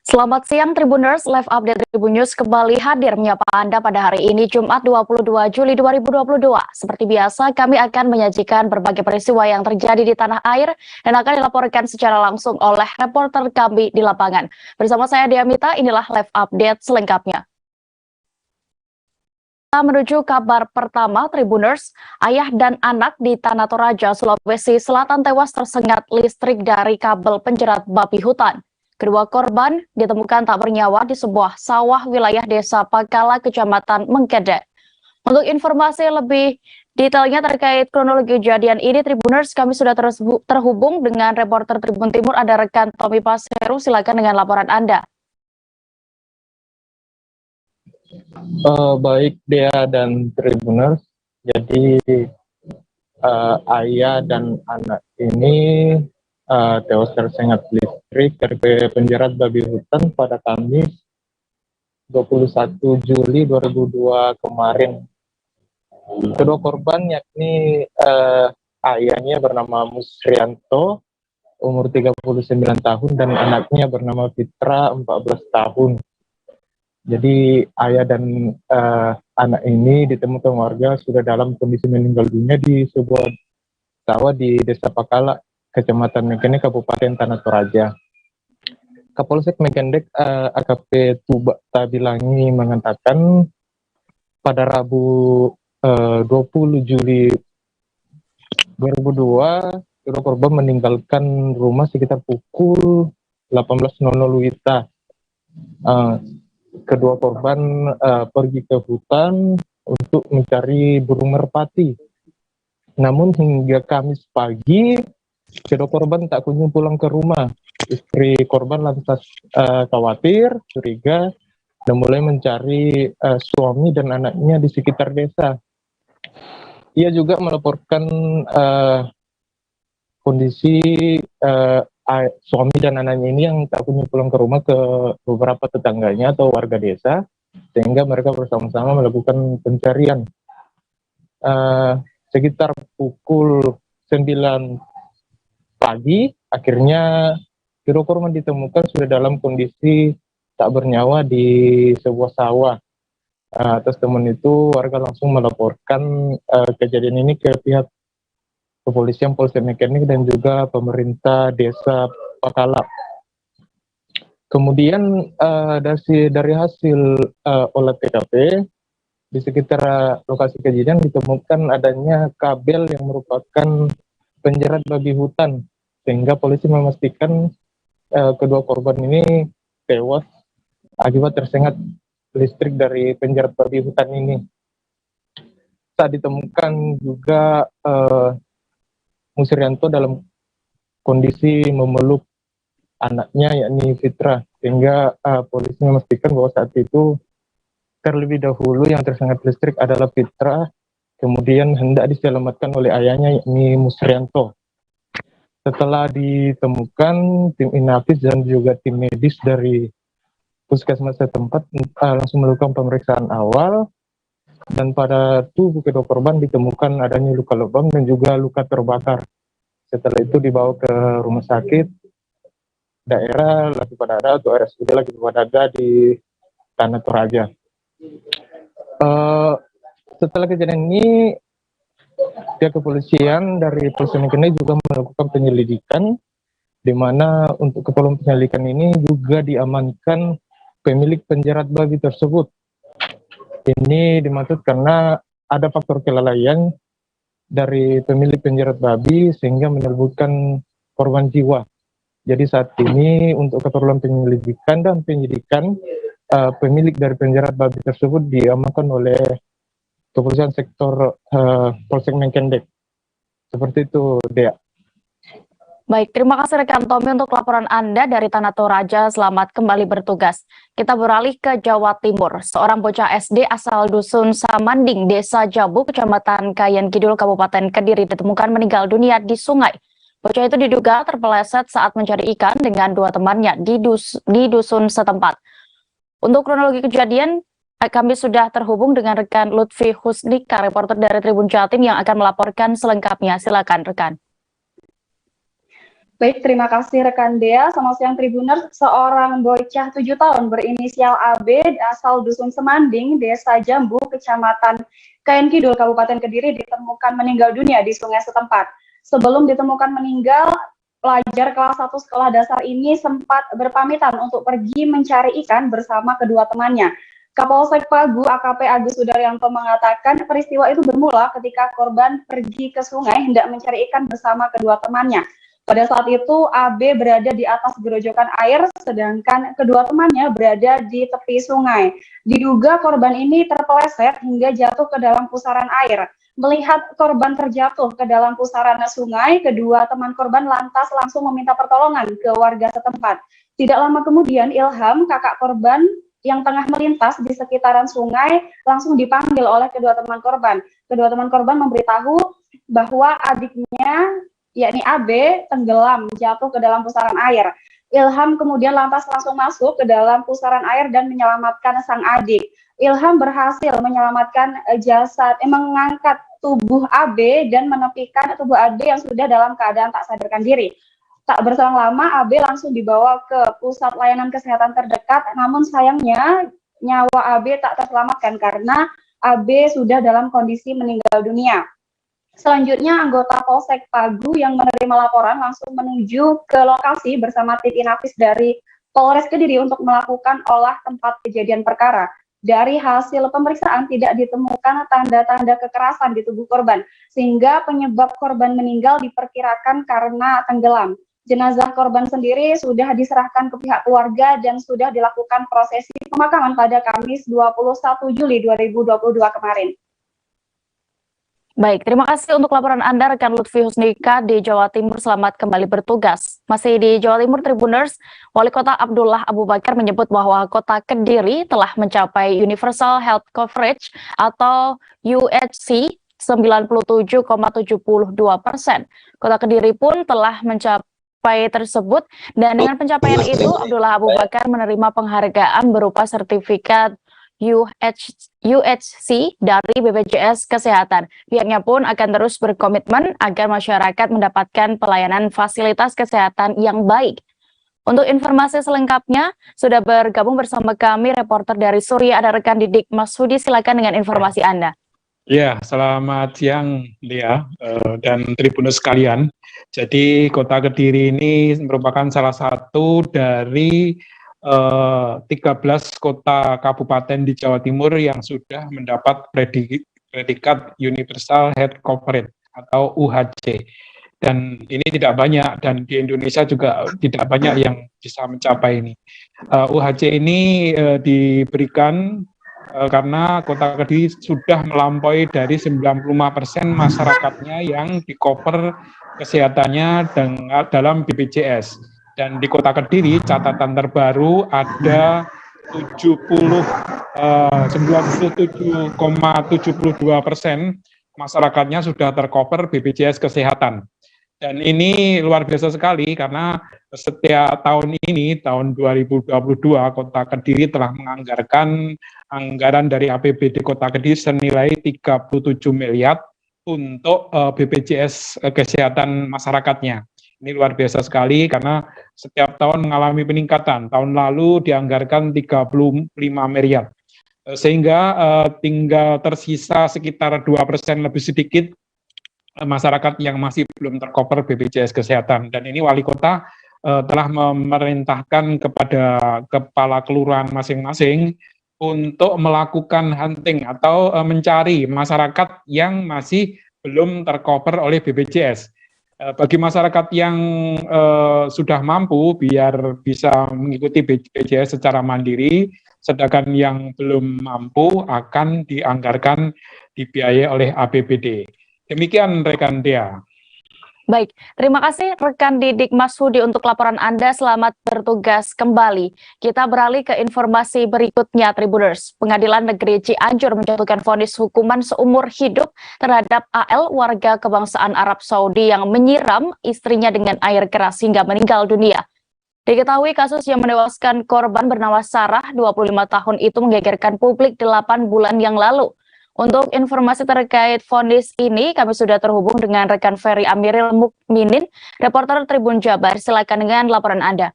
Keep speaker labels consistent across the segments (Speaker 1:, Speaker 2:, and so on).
Speaker 1: Selamat siang Tribuners, live update Tribun News kembali hadir menyapa Anda pada hari ini Jumat 22 Juli 2022. Seperti biasa, kami akan menyajikan berbagai peristiwa yang terjadi di tanah air dan akan dilaporkan secara langsung oleh reporter kami di lapangan. Bersama saya Diamita, inilah live update selengkapnya. Kita menuju kabar pertama Tribuners, ayah dan anak di Tanah Toraja, Sulawesi Selatan tewas tersengat listrik dari kabel penjerat babi hutan. Kedua korban ditemukan tak bernyawa di sebuah sawah wilayah Desa Pakala, Kecamatan Mengkede. Untuk informasi lebih detailnya terkait kronologi kejadian ini, Tribuners, kami sudah terhubung dengan reporter Tribun Timur, ada rekan Tommy Paseru. Silakan dengan laporan Anda.
Speaker 2: Baik Dea dan Tribuners, jadi ayah dan anak ini tewas tersengat listrik dari penjerat babi hutan pada Kamis 21 Juli 2002 kemarin. Kedua korban yakni ayahnya bernama Musrianto, umur 39 tahun, dan anaknya bernama Fitra, 14 tahun. Jadi ayah dan anak ini ditemukan warga sudah dalam kondisi meninggal dunia di sebuah sawah di Desa Pakala, Kecamatan Mengkende, Kabupaten Tanah Toraja. Kapolsek Mengkende AKP Tuba Tabilangi mengatakan pada Rabu 20 Juli 2002, kedua korban meninggalkan rumah sekitar pukul 18.00 WITA. Kedua korban pergi ke hutan untuk mencari burung merpati. Namun hingga Kamis pagi, kedua korban tak kunjung pulang ke rumah. Istri korban lantas khawatir, curiga, dan mulai mencari suami dan anaknya di sekitar desa. Ia juga melaporkan kondisi suami dan anaknya ini yang tak kunjung pulang ke rumah ke beberapa tetangganya atau warga desa, sehingga mereka bersama-sama melakukan pencarian. Sekitar pukul 9 pagi, akhirnya kedua korban ditemukan sudah dalam kondisi tak bernyawa di sebuah sawah. Atas temuan itu, warga langsung melaporkan kejadian ini ke pihak kepolisian Polsek Mengkende dan juga pemerintah Desa Pakala. Kemudian dari hasil olah TKP, di sekitar lokasi kejadian ditemukan adanya kabel yang merupakan penjerat babi hutan, sehingga polisi memastikan kedua korban ini tewas akibat tersengat listrik dari penjerat babi hutan ini. Saat ditemukan juga Musrianto dalam kondisi memeluk anaknya yakni Fitra, sehingga polisi memastikan bahwa saat itu terlebih dahulu yang tersengat listrik adalah Fitra, kemudian hendak diselamatkan oleh ayahnya yakni Musrianto. Setelah ditemukan, tim Inafis dan juga tim medis dari puskesmas setempat langsung melakukan pemeriksaan awal, dan pada tubuh kedua korban ditemukan adanya luka lebam dan juga luka terbakar. Setelah itu dibawa ke rumah sakit daerah Lagi Padada atau RSUD Lagi Padada di Tanah Toraja. Setelah kejadian ini, pihak kepolisian dari Polsek Mengkende juga melakukan penyelidikan, di mana untuk keperluan penyelidikan ini juga diamankan pemilik penjerat babi tersebut. Ini dimaksud karena ada faktor kelalaian dari pemilik penjerat babi sehingga menimbulkan korban jiwa. Jadi saat ini untuk keperluan penyelidikan dan penyidikan, pemilik dari penjerat babi tersebut diamankan oleh kepolisian sektor Polsek Mengkende. Seperti itu, Dea.
Speaker 1: Baik, terima kasih rekan Tommy untuk laporan Anda dari Tanah Toraja. Selamat kembali bertugas. Kita beralih ke Jawa Timur. Seorang bocah SD asal Dusun Samanding, Desa Jabu, Kecamatan Kayen Kidul, Kabupaten Kediri ditemukan meninggal dunia di sungai. Bocah itu diduga terpeleset saat mencari ikan dengan dua temannya di dusun setempat. Untuk kronologi kejadian, kami sudah terhubung dengan rekan Lutfi Husnika, reporter dari Tribun Jatim yang akan melaporkan selengkapnya. Silakan rekan.
Speaker 3: Baik, terima kasih rekan Dea. Selamat siang Tribuners. Seorang bocah 7 tahun berinisial AB asal Dusun Semanding, Desa Jambu, Kecamatan Kayen Kidul, Kabupaten Kediri ditemukan meninggal dunia di sungai setempat. Sebelum ditemukan meninggal, pelajar kelas 1 sekolah dasar ini sempat berpamitan untuk pergi mencari ikan bersama kedua temannya. Kapolsek Pagu AKP Agus Sudaryanto mengatakan peristiwa itu bermula ketika korban pergi ke sungai hendak mencari ikan bersama kedua temannya. Pada saat itu, AB berada di atas gerojokan air, sedangkan kedua temannya berada di tepi sungai. Diduga korban ini terpeleset hingga jatuh ke dalam pusaran air. Melihat korban terjatuh ke dalam pusaran sungai, kedua teman korban lantas langsung meminta pertolongan ke warga setempat. Tidak lama kemudian, Ilham, kakak korban yang tengah melintas di sekitaran sungai, langsung dipanggil oleh kedua teman korban. Kedua teman korban memberitahu bahwa adiknya yakni AB tenggelam jatuh ke dalam pusaran air. Ilham kemudian lantas langsung masuk ke dalam pusaran air dan menyelamatkan sang adik. Ilham berhasil menyelamatkan mengangkat tubuh AB dan menepikan tubuh AB yang sudah dalam keadaan tak sadarkan diri. Tak berselang lama, AB langsung dibawa ke pusat layanan kesehatan terdekat, namun sayangnya nyawa AB tak terselamatkan karena AB sudah dalam kondisi meninggal dunia. Selanjutnya, anggota Polsek Pagu yang menerima laporan langsung menuju ke lokasi bersama tim Inafis dari Polres Kediri untuk melakukan olah tempat kejadian perkara. Dari hasil pemeriksaan tidak ditemukan tanda-tanda kekerasan di tubuh korban, sehingga penyebab korban meninggal diperkirakan karena tenggelam. Jenazah korban sendiri sudah diserahkan ke pihak keluarga dan sudah dilakukan prosesi pemakaman pada Kamis 21 Juli 2022 kemarin.
Speaker 1: Baik, terima kasih untuk laporan Anda rekan Lutfi Husnika di Jawa Timur. Selamat kembali bertugas. Masih di Jawa Timur, Tribuners, Wali Kota Abdullah Abu Bakar menyebut bahwa Kota Kediri telah mencapai Universal Health Coverage atau UHC 97,72%. Kota Kediri pun telah mencapai tersebut, dan dengan pencapaian itu Abdullah Abu Bakar menerima penghargaan berupa sertifikat UHC dari BPJS Kesehatan. Pihaknya pun akan terus berkomitmen agar masyarakat mendapatkan pelayanan fasilitas kesehatan yang baik. Untuk informasi selengkapnya, sudah bergabung bersama kami reporter dari Surya, ada rekan Didik Masudi. Silakan dengan informasi Anda.
Speaker 4: Ya, selamat siang Lia dan Tribunus sekalian. Jadi Kota Kediri ini merupakan salah satu dari 13 kota kabupaten di Jawa Timur yang sudah mendapat predikat Universal Health Coverage atau UHC. Dan ini tidak banyak, dan di Indonesia juga tidak banyak yang bisa mencapai ini. UHC ini diberikan karena Kota Kediri sudah melampaui dari 95% masyarakatnya yang di-cover kesehatannya dalam BPJS. Dan di Kota Kediri catatan terbaru ada 97,72% masyarakatnya sudah tercover BPJS Kesehatan. Dan ini luar biasa sekali karena setiap tahun ini, tahun 2022, Kota Kediri telah menganggarkan anggaran dari APBD Kota Kediri senilai 37 miliar untuk BPJS Kesehatan masyarakatnya. Ini luar biasa sekali karena setiap tahun mengalami peningkatan. Tahun lalu dianggarkan 35 miliar. Sehingga tinggal tersisa sekitar 2% lebih sedikit masyarakat yang masih belum tercover BPJS Kesehatan. Dan ini Wali Kota telah memerintahkan kepada kepala kelurahan masing-masing untuk melakukan hunting atau mencari masyarakat yang masih belum tercover oleh BPJS. Bagi masyarakat yang sudah mampu biar bisa mengikuti BPJS secara mandiri, sedangkan yang belum mampu akan dianggarkan dibiayai oleh APBD. Demikian rekan Dea.
Speaker 1: Baik, terima kasih rekan Didik Masudi untuk laporan Anda. Selamat bertugas kembali. Kita beralih ke informasi berikutnya, Tribuners. Pengadilan Negeri Cianjur menjatuhkan vonis hukuman seumur hidup terhadap AL, warga kebangsaan Arab Saudi yang menyiram istrinya dengan air keras hingga meninggal dunia. Diketahui kasus yang menewaskan korban bernama Sarah, 25 tahun itu menggegerkan publik 8 bulan yang lalu. Untuk informasi terkait vonis ini, kami sudah terhubung dengan rekan Ferry Amiril Mukminin, reporter Tribun Jabar. Silakan dengan laporan Anda.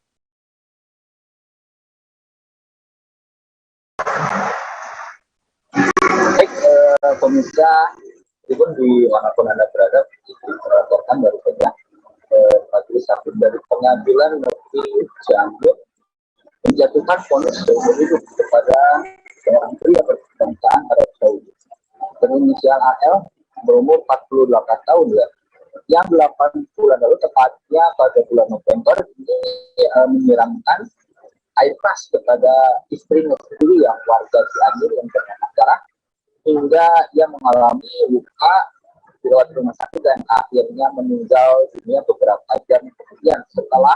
Speaker 5: Baik, pemirsa Tribun dimanapun Anda berada, melaporkan baru saja majelis hakim dari Pengadilan Negeri Cianjur menjatuhkan vonis seumur hidup kepada seorang pria berkebangsaan Arab Saudi berinisial AL berumur 48 tahun ya, yang 8 bulan lalu tepatnya pada bulan November ini menyiramkan air keras kepada istrinya sendiri yang warga Cianjur yang bernama Sarah, hingga ia mengalami luka dirawat di rumah sakit dan akhirnya meninggal dunia beberapa jam kemudian setelah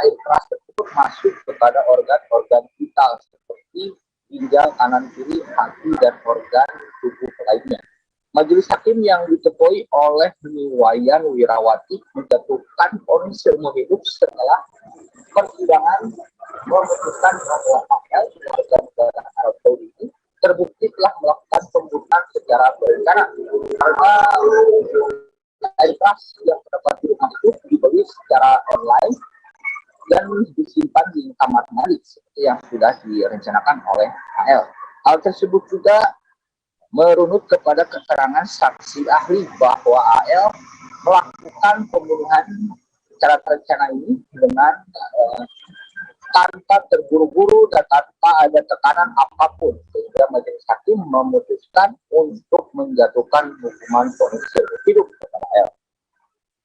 Speaker 5: air keras tersebut masuk kepada organ-organ vital seperti ginjal kanan kiri, hati, dan organ tubuh lainnya. Majelis hakim yang diketuai oleh Niwayan Wirawati menjatuhkan vonis seumur hidup setelah persidangan memutuskan bahwa AL warga negara Arab Saudi ini terbukti telah melakukan pembunuhan secara berencana karena air keras yang terdapat di rumah itu dibeli secara online dan disimpan di kamar mandi seperti yang sudah direncanakan oleh AL. Hal tersebut juga merunut kepada keterangan saksi ahli bahwa AL melakukan pembunuhan secara terencana ini dengan tanpa terburu-buru dan tanpa ada tekanan apapun, sehingga majelis hakim memutuskan untuk menjatuhkan hukuman vonis seumur hidup kepada AL.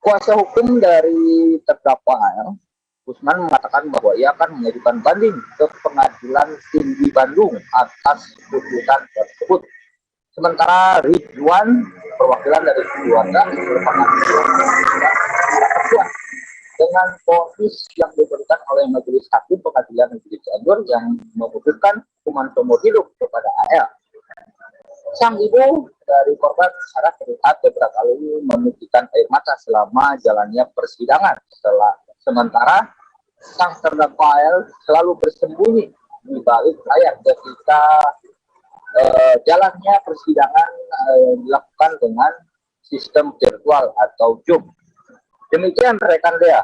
Speaker 5: Kuasa hukum dari terdakwa AL, Usman, mengatakan bahwa ia akan mengajukan banding ke Pengadilan Tinggi Bandung atas putusan tersebut. Sementara Ridwan, perwakilan dari keluarga, dengan vonis yang diberikan oleh Majelis Hakim Pengadilan Negeri Cianjur yang memutuskan hukuman seumur hidup kepada AL. Sang ibu dari korban Sarah terlihat beberapa kali menitikan air mata selama jalannya persidangan. Sementara sang terdakwa AL selalu bersembunyi di balik layar ketika jalannya persidangan dilakukan dengan sistem virtual atau Zoom. Demikian rekan Dea.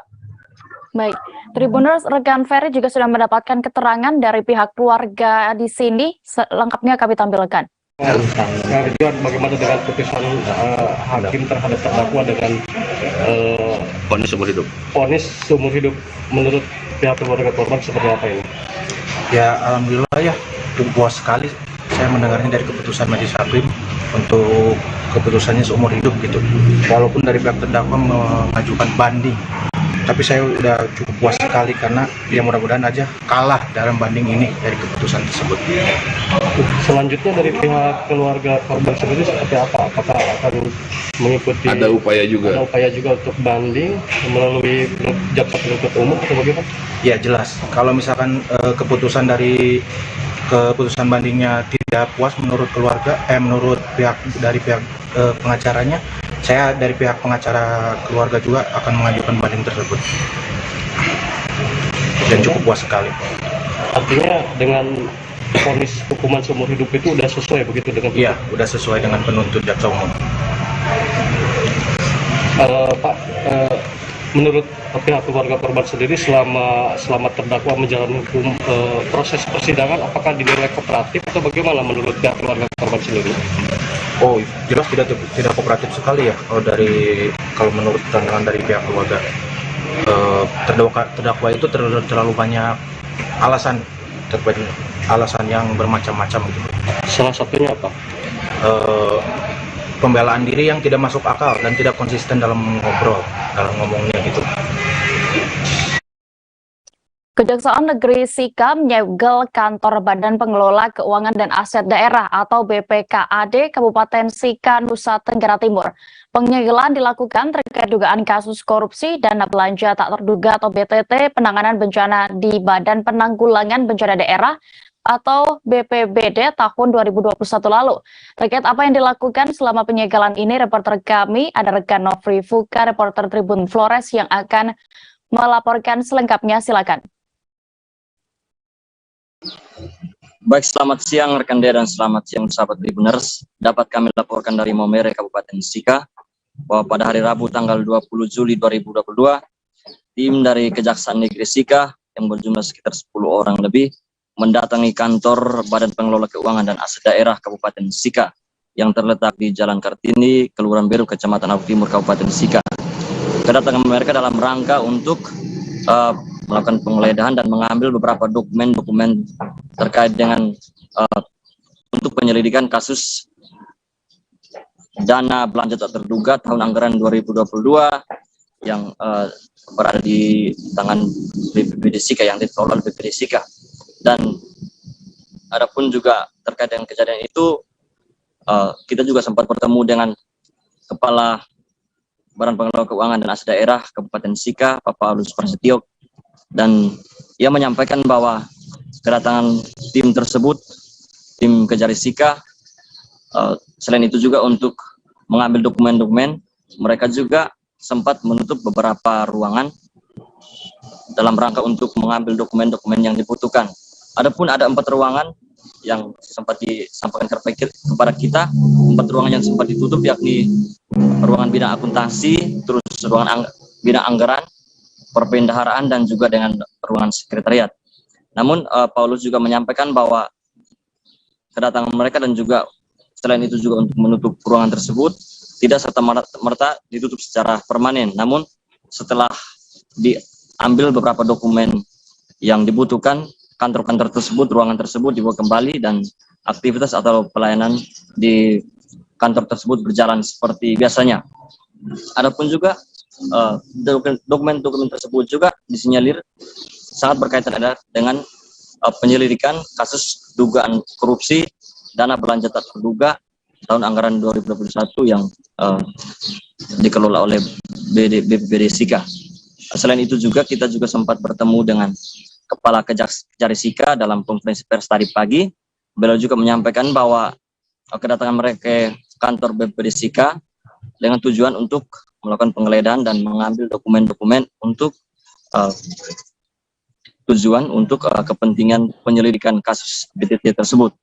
Speaker 1: Baik, Tribuners, rekan Ferry juga sudah mendapatkan keterangan dari pihak keluarga di sini. Lengkapnya kami tampilkan.
Speaker 6: Ridwan, bagaimana dengan putusan hakim terhadap terdakwa dengan vonis seumur hidup? Vonis seumur hidup menurut pihak keluarga korban seperti apa ini?
Speaker 7: Ya, alhamdulillah ya, cukup puas sekali saya mendengarnya dari keputusan majelis hakim untuk keputusannya seumur hidup gitu. Walaupun dari pihak terdakwa mengajukan banding, tapi saya udah cukup puas sekali karena ya mudah-mudahan aja kalah dalam banding ini dari keputusan tersebut.
Speaker 6: Selanjutnya dari pihak keluarga korban sendiri seperti apa? Apakah akan mengikuti?
Speaker 8: Ada upaya juga
Speaker 6: untuk banding melalui jaksa penuntut umum atau bagaimana?
Speaker 7: Ya jelas. Kalau misalkan keputusan bandingnya tidak puas menurut keluarga, menurut pihak pengacaranya, saya dari pihak pengacara keluarga juga akan mengajukan banding tersebut. Dan cukup puas sekali.
Speaker 6: Artinya dengan vonis hukuman seumur hidup itu sudah sesuai begitu dengan?
Speaker 7: Iya, sudah sesuai dengan penuntut jaksa umum.
Speaker 6: Pak, menurut pihak keluarga korban sendiri selama terdakwa menjalani hukum proses persidangan, apakah dinilai kooperatif atau bagaimana menurut pihak keluarga korban sendiri?
Speaker 7: Oh, jelas tidak kooperatif sekali ya kalau menurut pandangan dari pihak keluarga. Terdakwa itu terlalu banyak alasan yang bermacam-macam gitu.
Speaker 6: Salah satunya apa?
Speaker 7: Pembelaan diri yang tidak masuk akal dan tidak konsisten dalam ngomongnya gitu.
Speaker 1: Kejaksaan Negeri Sika menyegel kantor Badan Pengelola Keuangan dan Aset Daerah atau BPKAD Kabupaten Sika, Nusa Tenggara Timur. Penyegelan dilakukan terkait dugaan kasus korupsi dana belanja tak terduga atau BTT penanganan bencana di Badan Penanggulangan Bencana Daerah atau BPBD tahun 2021 lalu. Terkait apa yang dilakukan selama penyegelan ini, reporter kami ada rekan Nofri Fuka, reporter Tribun Flores yang akan melaporkan selengkapnya. Silakan.
Speaker 8: Baik, selamat siang rekan Dea dan selamat siang sahabat Tribuners. Dapat kami laporkan dari Maumere, Kabupaten Sika, bahwa pada hari Rabu tanggal 20 Juli 2022, tim dari Kejaksaan Negeri Sika yang berjumlah sekitar 10 orang lebih mendatangi kantor Badan Pengelola Keuangan dan Aset Daerah Kabupaten Sika yang terletak di Jalan Kartini, Kelurahan Beru, Kecamatan Aku Timur, Kabupaten Sika. Kedatangan mereka dalam rangka untuk melakukan penggeledahan dan mengambil beberapa dokumen-dokumen terkait dengan untuk penyelidikan kasus dana belanja tak terduga tahun anggaran 2022 yang berada di tangan BPBD Sika, yang dikelola oleh BPBD Sika. Dan adapun juga terkait dengan kejadian itu, kita juga sempat bertemu dengan Kepala Badan Pengelola Keuangan dan Aset Daerah Kabupaten Sika, Pak Paulus Prasetyo, dan ia menyampaikan bahwa kedatangan tim tersebut, tim Kejari Sika, selain itu juga untuk mengambil dokumen-dokumen, mereka juga sempat menutup beberapa ruangan dalam rangka untuk mengambil dokumen-dokumen yang dibutuhkan. Adapun ada 4 ruangan yang sempat disampaikan kepada kita, 4 ruangan yang sempat ditutup, yakni ruangan bidang akuntansi, terus ruangan bidang anggaran, perbendaharaan, dan juga dengan ruangan sekretariat. Namun Paulus juga menyampaikan bahwa kedatangan mereka dan juga selain itu juga untuk menutup ruangan tersebut tidak serta-merta ditutup secara permanen. Namun setelah diambil beberapa dokumen yang dibutuhkan, kantor-kantor tersebut, ruangan tersebut dibuka kembali dan aktivitas atau pelayanan di kantor tersebut berjalan seperti biasanya. Adapun juga dokumen-dokumen tersebut juga disinyalir sangat berkaitan dengan penyelidikan kasus dugaan korupsi dana belanja tak terduga tahun anggaran 2021 yang dikelola oleh BPBD Sika. Selain itu juga kita juga sempat bertemu dengan Kepala Kejari Sika dalam konferensi pers tadi pagi. Beliau juga menyampaikan bahwa kedatangan mereka ke kantor BPBD Sika dengan tujuan untuk melakukan penggeledahan dan mengambil dokumen-dokumen untuk tujuan untuk kepentingan penyelidikan kasus BTT tersebut.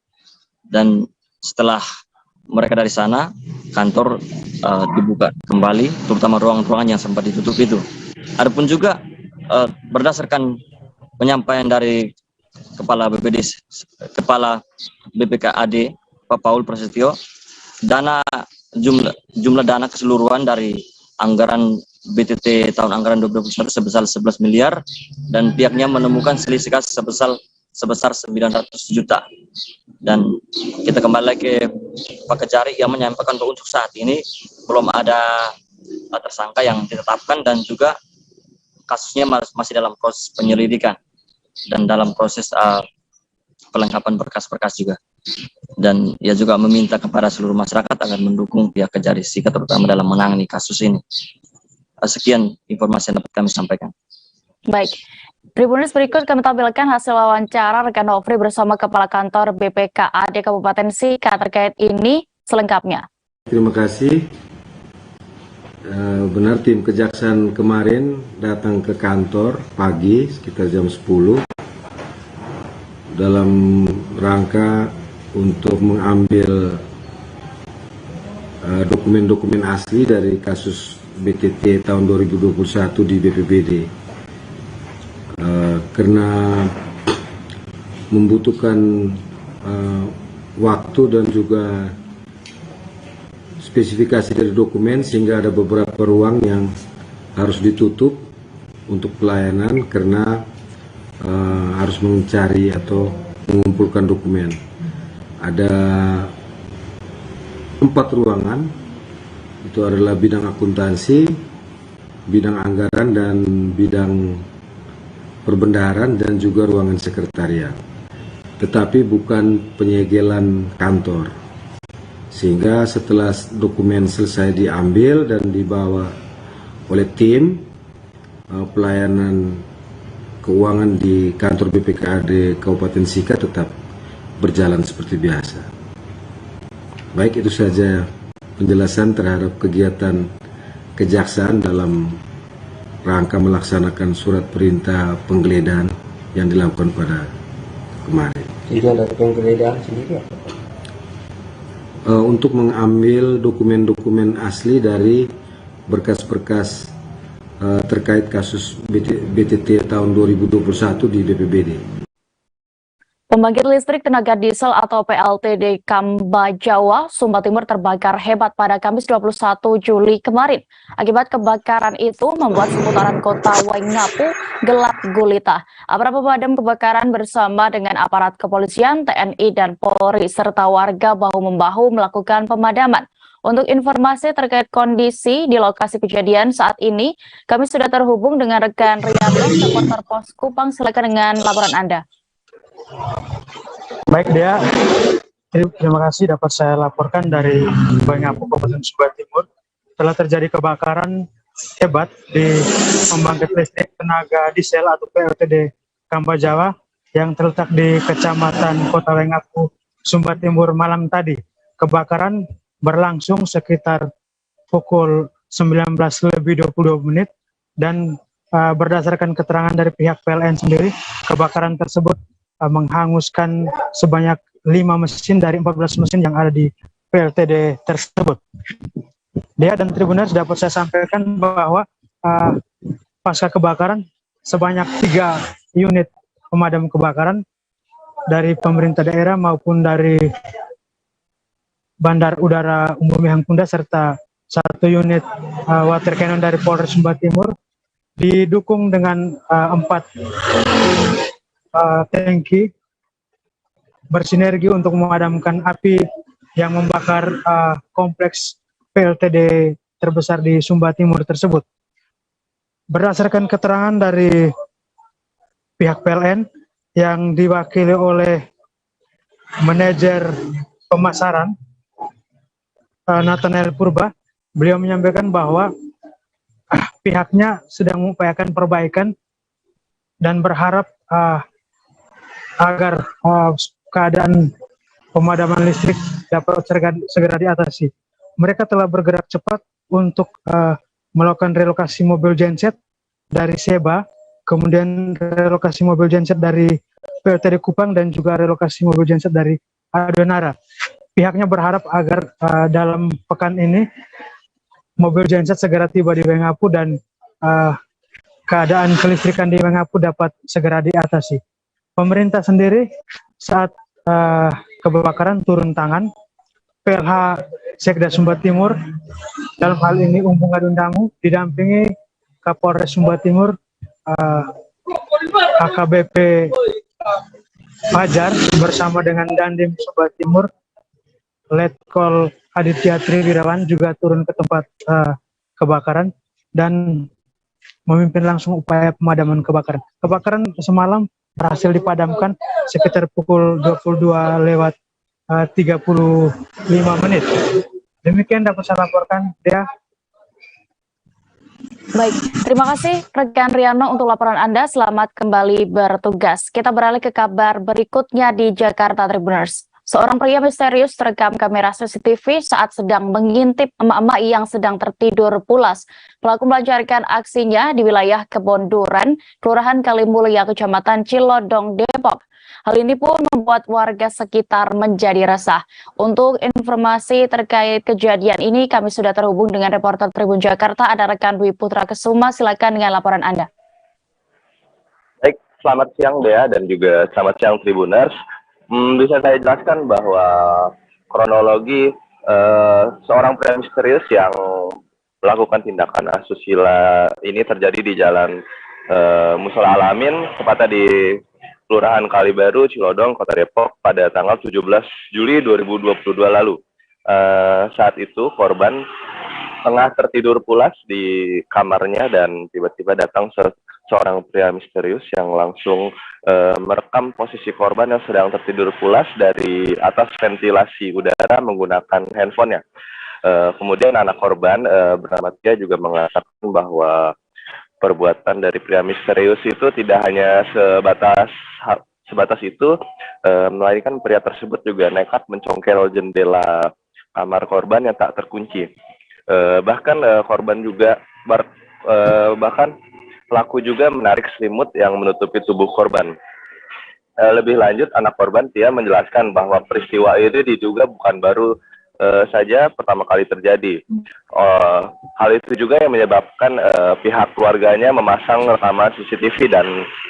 Speaker 8: Dan setelah mereka dari sana, kantor dibuka kembali, terutama ruangan-ruangan yang sempat ditutup itu. Adapun juga berdasarkan penyampaian dari Kepala BPKAD Pak Paul Prasetyo, jumlah dana keseluruhan dari anggaran BTT tahun anggaran 2021 sebesar 11 miliar dan pihaknya menemukan selisih kas sebesar 900 juta. Dan kita kembali lagi ke Pak Kejari yang menyampaikan bahwa untuk saat ini belum ada tersangka yang ditetapkan dan juga kasusnya masih dalam proses penyelidikan dan dalam proses pelengkapan berkas-berkas juga. Dan ia juga meminta kepada seluruh masyarakat agar mendukung pihak Kejari Sika terutama dalam menangani kasus ini. Sekian informasi yang dapat kami sampaikan.
Speaker 1: Baik, Tribuners, berikut kami tampilkan hasil wawancara rekan Nofri bersama Kepala Kantor BPKAD Kabupaten Sika terkait ini selengkapnya.
Speaker 9: Terima kasih. Benar, tim Kejaksaan kemarin datang ke kantor pagi sekitar jam 10 dalam rangka untuk mengambil dokumen-dokumen asli dari kasus BTT tahun 2021 di BPBD. Karena membutuhkan waktu dan juga spesifikasi dari dokumen sehingga ada beberapa ruang yang harus ditutup untuk pelayanan karena harus mencari atau mengumpulkan dokumen. Ada 4 ruangan, itu adalah bidang akuntansi, bidang anggaran dan bidang perbendaharaan dan juga ruangan sekretariat. Tetapi bukan penyegelan kantor. Sehingga setelah dokumen selesai diambil dan dibawa oleh tim pelayanan keuangan di kantor BPKAD Kabupaten Sika tetap berjalan seperti biasa. Baik, itu saja penjelasan terhadap kegiatan kejaksaan dalam rangka melaksanakan surat perintah penggeledahan yang dilakukan pada kemarin.
Speaker 10: Tujuan dari penggeledahan sendiri apa?
Speaker 9: Untuk mengambil dokumen-dokumen asli dari berkas-berkas terkait kasus BTT tahun 2021 di BPBD.
Speaker 1: Pembangkit listrik tenaga diesel atau PLTD Kamba Jawa, Sumba Timur terbakar hebat pada Kamis 21 Juli kemarin. Akibat kebakaran itu membuat seputaran kota Waingapu gelap gulita. Aparat pemadam kebakaran bersama dengan aparat kepolisian, TNI, dan Polri serta warga bahu-membahu melakukan pemadaman. Untuk informasi terkait kondisi di lokasi kejadian saat ini, kami sudah terhubung dengan rekan Rianto, reporter Pos Kupang. Silakan dengan laporan Anda.
Speaker 11: Baik Dea, terima kasih dapat saya laporkan dari Waingapu, Kabupaten Sumba Timur. Telah terjadi kebakaran hebat di pembangkit listrik tenaga diesel atau PLTD Kamba Jawa yang terletak di Kecamatan Kota Waingapu, Sumba Timur malam tadi. Kebakaran berlangsung sekitar pukul 19:22 dan berdasarkan keterangan dari pihak PLN sendiri, kebakaran tersebut menghanguskan sebanyak 5 mesin dari 14 mesin yang ada di PLTD tersebut. Dia dan Tribuners dapat saya sampaikan bahwa pasca kebakaran sebanyak 3 unit pemadam kebakaran dari pemerintah daerah maupun dari Bandar Udara Umum Hangkunda serta 1 unit water cannon dari Polres Sumba Timur didukung dengan 4 tangki bersinergi untuk memadamkan api yang membakar kompleks PLTD terbesar di Sumba Timur tersebut. Berdasarkan keterangan dari pihak PLN yang diwakili oleh manajer pemasaran Nathanael Purba, beliau menyampaikan bahwa pihaknya sedang mengupayakan perbaikan dan berharap agar keadaan pemadaman listrik dapat segera diatasi. Mereka telah bergerak cepat untuk melakukan relokasi mobil genset dari Seba, kemudian relokasi mobil genset dari PLTD Kupang, dan juga relokasi mobil genset dari Adonara. Pihaknya berharap agar dalam pekan ini mobil genset segera tiba di Waingapu dan keadaan kelistrikan di Waingapu dapat segera diatasi. Pemerintah sendiri saat kebakaran turun tangan, PLH Sekda Sumba Timur, dalam hal ini Umpung Gadundangu, didampingi Kapolres Sumba Timur, AKBP Fajar bersama dengan Dandim Sumba Timur, Letkol Aditya Triwirawan juga turun ke tempat kebakaran dan memimpin langsung upaya pemadaman kebakaran. Kebakaran semalam berhasil dipadamkan sekitar pukul 22:35. Demikian dapat saya laporkan, Dea.
Speaker 1: Baik, terima kasih rekan Riano untuk laporan Anda. Selamat kembali bertugas. Kita beralih ke kabar berikutnya di Jakarta, Tribuners. Seorang pria misterius terekam kamera CCTV saat sedang mengintip emak-emak yang sedang tertidur pulas. Pelaku melancarkan aksinya di wilayah Kebon Duren, Kelurahan Kalimulia, Kecamatan Cilodong, Depok. Hal ini pun membuat warga sekitar menjadi resah. Untuk informasi terkait kejadian ini, kami sudah terhubung dengan reporter Tribun Jakarta, ada rekan Dwi Putra Kesuma. Silakan dengan laporan Anda.
Speaker 12: Baik, selamat siang Dea dan juga selamat siang Tribuners. Bisa saya jelaskan bahwa kronologi seorang pria misterius yang melakukan tindakan asusila ini terjadi di Jalan Musola Alamin, tepatnya di Kelurahan Kalibaru, Cilodong, Kota Depok pada tanggal 17 Juli 2022 lalu. Saat itu korban tengah tertidur pulas di kamarnya dan tiba-tiba datang seorang pria misterius yang langsung merekam posisi korban yang sedang tertidur pulas dari atas ventilasi udara menggunakan handphonenya. Kemudian anak korban bernama Tia juga mengatakan bahwa perbuatan dari pria misterius itu tidak hanya sebatas itu, melainkan pria tersebut juga nekat mencongkel jendela kamar korban yang tak terkunci. Bahkan korban juga bahkan pelaku juga menarik selimut yang menutupi tubuh korban. Lebih lanjut, anak korban Tia menjelaskan bahwa peristiwa ini diduga bukan baru saja pertama kali terjadi. Hal itu juga yang menyebabkan pihak keluarganya memasang rekaman CCTV, dan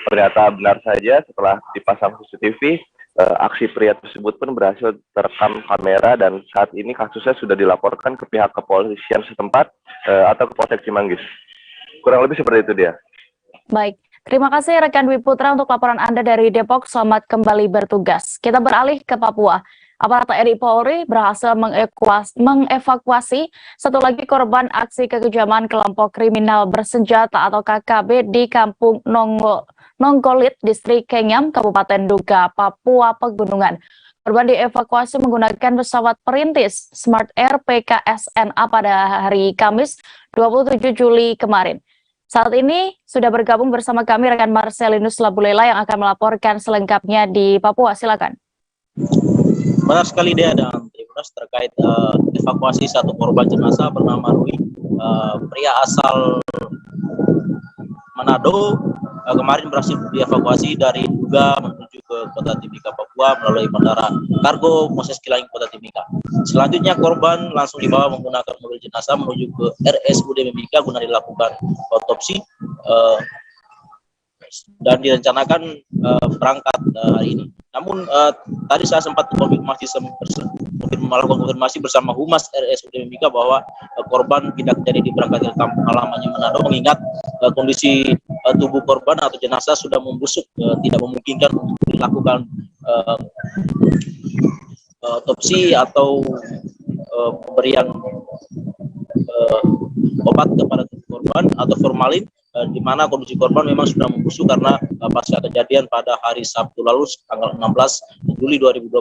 Speaker 12: ternyata benar saja setelah dipasang CCTV, aksi pria tersebut pun berhasil terekam kamera, dan saat ini kasusnya sudah dilaporkan ke pihak kepolisian setempat atau ke Polsek Cimanggis. Kurang lebih seperti itu dia.
Speaker 1: Baik, terima kasih rekan Dwi Putra untuk laporan Anda dari Depok. Selamat kembali bertugas. Kita beralih ke Papua. Aparat TNI Polri berhasil mengevakuasi satu lagi korban aksi kekejaman kelompok kriminal bersenjata atau KKB di Kampung Nonggolit, Distrik Kenyam, Kabupaten Duga, Papua Pegunungan. Korban dievakuasi menggunakan pesawat perintis Smart Air PKSNA pada hari Kamis 27 Juli kemarin. Saat ini sudah bergabung bersama kami rekan Marcelinus Labulela yang akan melaporkan selengkapnya di Papua. Silakan.
Speaker 13: Benar sekali dia dan Tribunas terkait evakuasi satu korban jenazah bernama Rui, pria asal Manado, kemarin berhasil dievakuasi dari Duga menuju ke Kota Timika, Papua melalui Bandara Kargo Moses Kilangin, Kota Timika. Selanjutnya korban langsung dibawa menggunakan mobil jenazah menuju ke RSUD Mimika guna dilakukan otopsi dan direncanakan berangkat hari ini. Namun tadi saya sempat melakukan konfirmasi bersama Humas RSUD Mimika bahwa korban tidak jadi diberangkatkan ke kampung halamannya Manado, mengingat kondisi tubuh korban atau jenazah sudah membusuk, tidak memungkinkan untuk dilakukan otopsi atau pemberian obat kepada tubuh korban atau formalin, di mana kondisi korban memang sudah membusuk karena pasca kejadian pada hari Sabtu lalu tanggal 16 Juli 2022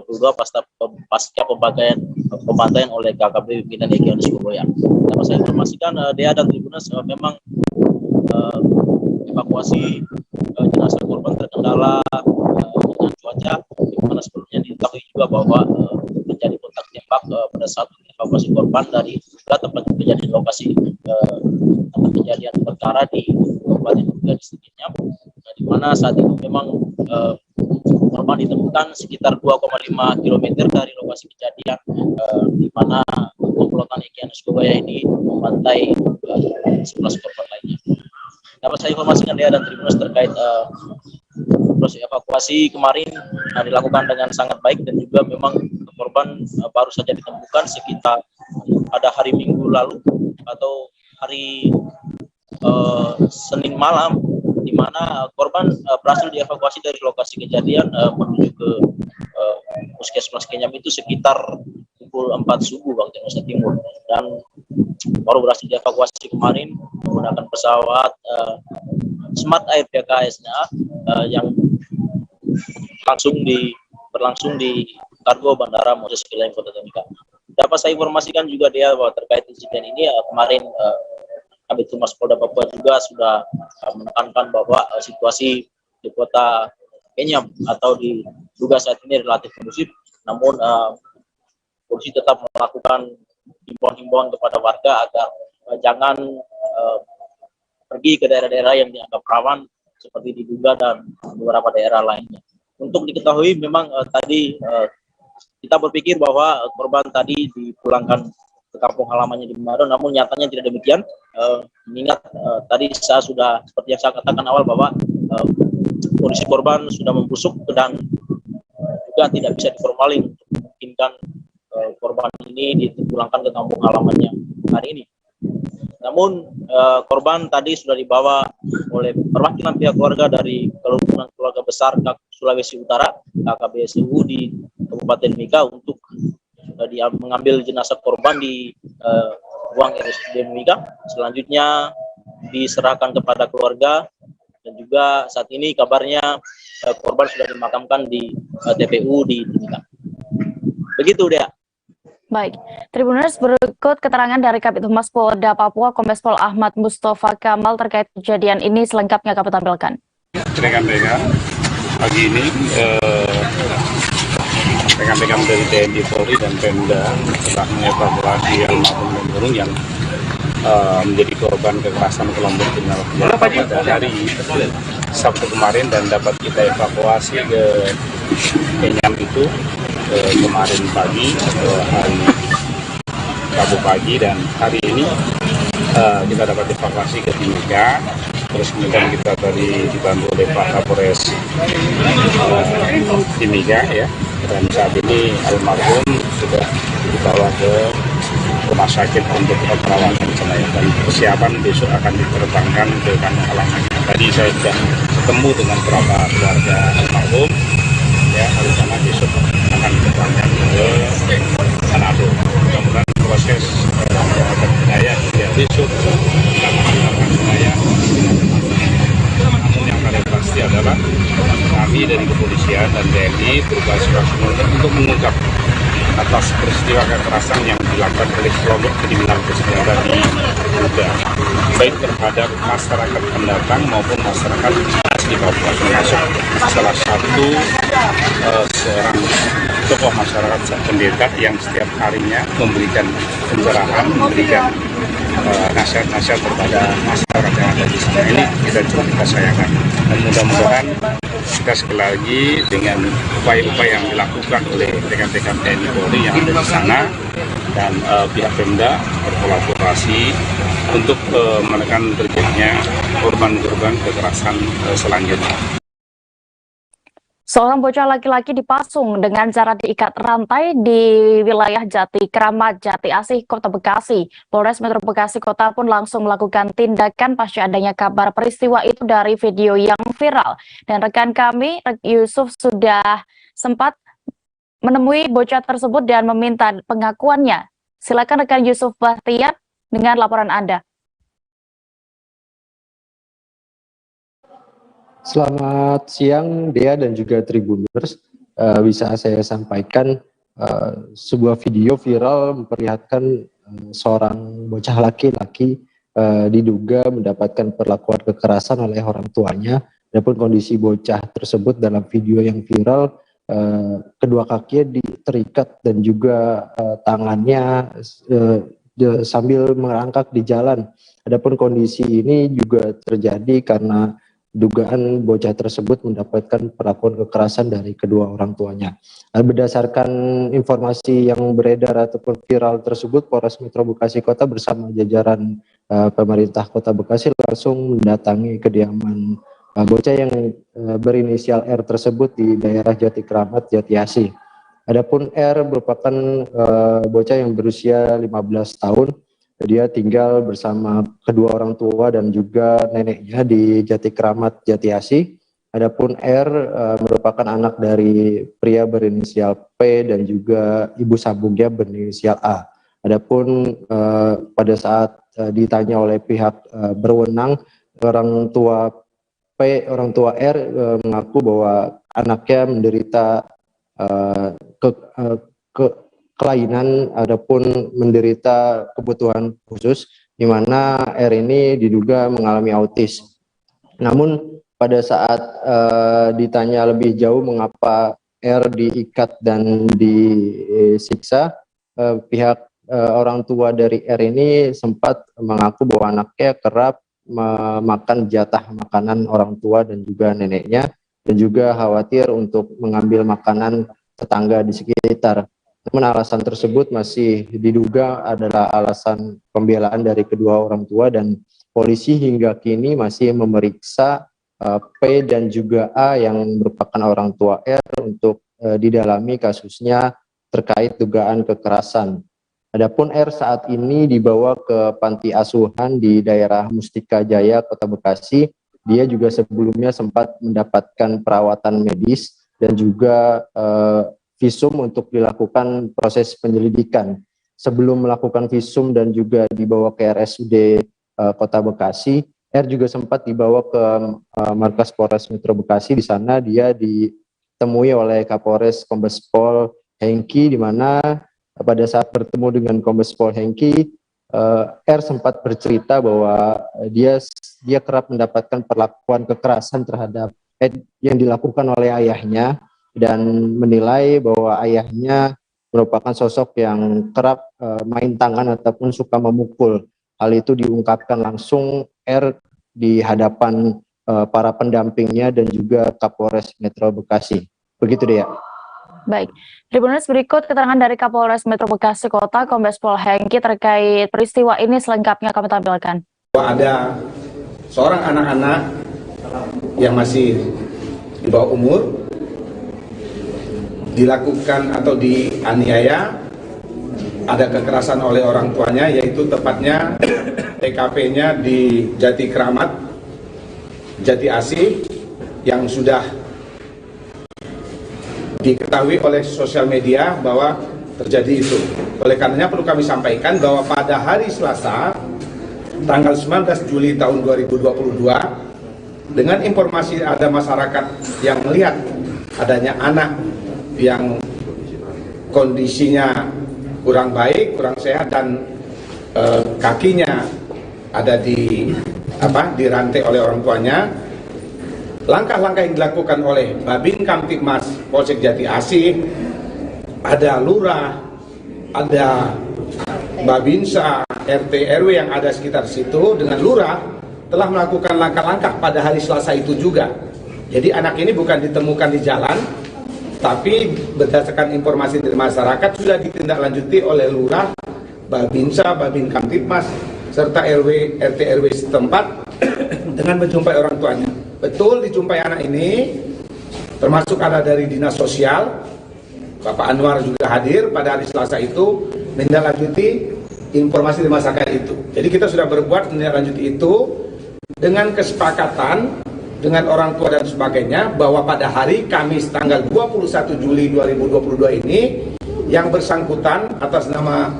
Speaker 13: pasca pembantaian oleh KKB pimpinan Egyanus Boboya. Dapat saya informasikan Dea dan Tribunas memang evakuasi jenazah korban terkendala dengan cuaca, di mana sebelumnya diketahui juga bahwa terjadi kontak tembak pada saat evakuasi korban dari tempat kejadian lokasi tempat kejadian perkara di Kabupaten Duga, Distrik Kenyam, di mana saat itu memang korban ditemukan sekitar 2,5 km dari lokasi kejadian, di mana komplotan Egyanus Boboya ini membantai 11 korban lainnya. Dapat saya informasikan Dea dan Tribunas terkait proses evakuasi kemarin dilakukan dengan sangat baik, dan juga memang korban baru saja ditemukan sekitar pada hari Minggu lalu atau hari Senin malam, di mana korban berhasil dievakuasi dari lokasi kejadian menuju ke Puskesmas Kenyam itu sekitar pukul 4 subuh waktu Indonesia Timur, dan baru berhasil dievakuasi kemarin menggunakan pesawat Smart Air PKSNA yang berlangsung di Kargo Bandara Moses Kilangin, Kota Timika. Dapat saya informasikan juga dia bahwa terkait insiden ini kemarin Kabid Humas Polda Papua juga sudah menekankan bahwa situasi di Kota Kenyam atau di Duga saat ini relatif kondusif, namun polisi tetap melakukan himbauan kepada warga agar jangan pergi ke daerah-daerah yang dianggap rawan seperti di Duga dan beberapa daerah lainnya. Untuk diketahui memang tadi kita berpikir bahwa korban tadi dipulangkan ke kampung halamannya di Manado, namun nyatanya tidak demikian. Mengingat tadi saya sudah seperti yang saya katakan awal bahwa kondisi korban sudah membusuk dan juga tidak bisa diformalin untuk memungkinkan korban ini dipulangkan ke kampung halamannya hari ini. Namun korban tadi sudah dibawa oleh perwakilan pihak keluarga dari keluarga besar Sulawesi Utara KKBSU di Kabupaten Mimika untuk mengambil jenazah korban di ruang RSUD Mimika. Selanjutnya diserahkan kepada keluarga, dan juga saat ini kabarnya korban sudah dimakamkan di TPU di Mimika. Begitu dia.
Speaker 1: Baik, Tribuners, berikut keterangan dari Kabid Humas Polda Papua Kombes Pol Ahmad Mustafa Kamal terkait kejadian ini, selengkapnya kami tampilkan.
Speaker 14: Rekan-rekan, pagi ini rekan-rekan dari TNI Polri dan Pemda telah mengevakuasi almarhum Nurul yang menjadi korban kekerasan kelompok kriminal bersenjata pada hari Sabtu kemarin dan dapat kita evakuasi ke Kenyam itu kemarin pagi atau hari Rabu pagi, dan hari ini kita dapat evakuasi ke Timika. Terus kemudian kita tadi dibantu oleh Pak Kapolres Timika ya, dan saat ini almarhum sudah dibawa ke rumah sakit untuk perawatan jenazah dan persiapan besok akan diterbangkan ke Kampung Halaman. Tadi saya sudah ketemu dengan beberapa keluarga almarhum ya, rencana besok akan diterbangkan ke Manado. Mudah-mudahan proses perawatan jenazah hingga besok akan melakukan jenazah. Namun yang paling pasti adalah kami dari kepolisian dan TNI berupaya maksimal untuk mengungkap atas peristiwa kekerasan yang dilakukan oleh kelompok kriminal bersenjata di Duga, baik terhadap masyarakat pendatang maupun masyarakat asli Papua, termasuk salah satu seorang tokoh masyarakat pendeta yang setiap harinya memberikan pencerahan, memberikan nasihat-nasihat kepada masyarakat yang ada di sana. Ini kita sayangkan, dan mudah-mudahan kita sekali lagi dengan upaya-upaya yang dilakukan oleh rekan-rekan TNI Polri yang ada di sana dan pihak Pemda berkolaborasi untuk menekan terjadinya korban-korban kekerasan selanjutnya.
Speaker 1: Seorang bocah laki-laki dipasung dengan cara diikat rantai di wilayah Jati Kramat, Jati Asih, Kota Bekasi. Polres Metro Bekasi Kota pun langsung melakukan tindakan pasca adanya kabar peristiwa itu dari video yang viral. Dan rekan kami, Yusuf, sudah sempat menemui bocah tersebut dan meminta pengakuannya. Silakan rekan Yusuf Bahtiar dengan laporan Anda.
Speaker 10: Selamat siang Dea dan juga Tribuners. Bisa saya sampaikan sebuah video viral memperlihatkan seorang bocah laki-laki diduga mendapatkan perlakuan kekerasan oleh orang tuanya. Adapun kondisi bocah tersebut dalam video yang viral, kedua kakinya terikat dan juga tangannya sambil merangkak di jalan. Adapun kondisi ini juga terjadi karena dugaan bocah tersebut mendapatkan perlakuan kekerasan dari kedua orang tuanya. Berdasarkan informasi yang beredar ataupun viral tersebut, Polres Metro Bekasi Kota bersama jajaran pemerintah Kota Bekasi langsung mendatangi kediaman bocah yang berinisial R tersebut di daerah Jati Kramat, Jati Asih. Adapun R merupakan bocah yang berusia 15 tahun. Dia tinggal bersama kedua orang tua dan juga neneknya di Jati Kramat, Jati Asih. Adapun R merupakan anak dari pria berinisial P dan juga ibu sambungnya berinisial A. Adapun pada saat ditanya oleh pihak berwenang, orang tua R mengaku bahwa anaknya menderita kelainan, adapun menderita kebutuhan khusus, di mana R ini diduga mengalami autis. Namun pada saat ditanya lebih jauh mengapa R diikat dan disiksa, pihak orang tua dari R ini sempat mengaku bahwa anaknya kerap memakan jatah makanan orang tua dan juga neneknya, dan juga khawatir untuk mengambil makanan tetangga di sekitar. Namun alasan tersebut masih diduga adalah alasan pembelaan dari kedua orang tua, dan polisi hingga kini masih memeriksa P dan juga A yang merupakan orang tua R untuk didalami kasusnya terkait dugaan kekerasan. Adapun R saat ini dibawa ke panti asuhan di daerah Mustika Jaya, Kota Bekasi. Dia juga sebelumnya sempat mendapatkan perawatan medis dan juga visum untuk dilakukan proses penyelidikan. Sebelum melakukan visum dan juga dibawa ke RSUD Kota Bekasi, R juga sempat dibawa ke markas Polres Metro Bekasi. Di sana dia ditemui oleh Kapolres Kombes Pol Hengki, di mana pada saat bertemu dengan Kombes Pol Hengki, R sempat bercerita bahwa dia kerap mendapatkan perlakuan kekerasan terhadap yang dilakukan oleh ayahnya, dan menilai bahwa ayahnya merupakan sosok yang kerap main tangan ataupun suka memukul. hal itu diungkapkan langsung R di hadapan para pendampingnya dan juga Kapolres Metro Bekasi. Begitu deh ya.
Speaker 1: Baik, Tribuners, berikut keterangan dari Kapolres Metro Bekasi Kota, Kombes Pol Hengki, terkait peristiwa ini. Selengkapnya kami tampilkan.
Speaker 15: Ada seorang anak-anak yang masih di bawah umur dilakukan atau dianiaya, ada kekerasan oleh orang tuanya, yaitu tepatnya TKP-nya di Jati Kramat, Jati Asih, yang sudah diketahui oleh sosial media bahwa terjadi itu. Oleh karenanya perlu kami sampaikan bahwa pada hari Selasa tanggal 19 Juli tahun 2022, dengan informasi ada masyarakat yang melihat adanya anak yang kondisinya kurang baik, kurang sehat, dan kakinya ada dirantai oleh orang tuanya. Langkah-langkah yang dilakukan oleh Babin Kamtibmas Polsek Jati Asih, ada lurah, ada Babinsa, RT RW yang ada sekitar situ dengan lurah telah melakukan langkah-langkah pada hari Selasa itu juga. Jadi anak ini bukan ditemukan di jalan, tapi berdasarkan informasi dari masyarakat sudah ditindaklanjuti oleh lurah, Babinsa, Babin Kamtibmas, serta RT RW setempat dengan menjumpai orang tuanya. Betul dijumpai anak ini, termasuk ada dari Dinas Sosial, Bapak Anwar juga hadir pada hari Selasa itu, menindaklanjuti informasi dari masyarakat itu. Jadi kita sudah berbuat menindaklanjuti itu dengan kesepakatan dengan orang tua dan sebagainya, bahwa pada hari Kamis tanggal 21 Juli 2022 ini, yang bersangkutan atas nama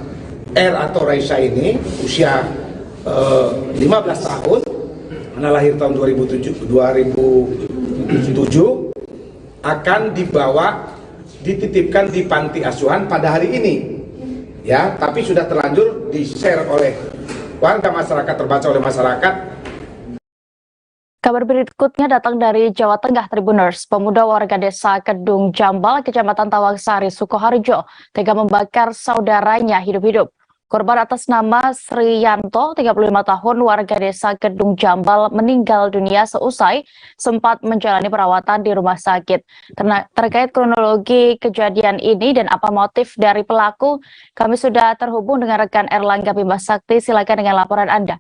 Speaker 15: R atau Raisa ini, usia 15 tahun, lahir tahun 2007, akan dititipkan di panti asuhan pada hari ini, ya. Tapi sudah terlanjur di-share oleh warga masyarakat, terbaca oleh masyarakat.
Speaker 1: Kabar berikutnya datang dari Jawa Tengah, Tribuners. Pemuda warga desa Kedung Jambal, Kecamatan Tawangsari, Sukoharjo, tega membakar saudaranya hidup-hidup. Korban atas nama Sriyanto, 35 tahun, warga desa Kedung Jambal, meninggal dunia seusai sempat menjalani perawatan di rumah sakit. Terkait kronologi kejadian ini dan apa motif dari pelaku, kami sudah terhubung dengan rekan Erlangga Bima Sakti. Silakan dengan laporan Anda.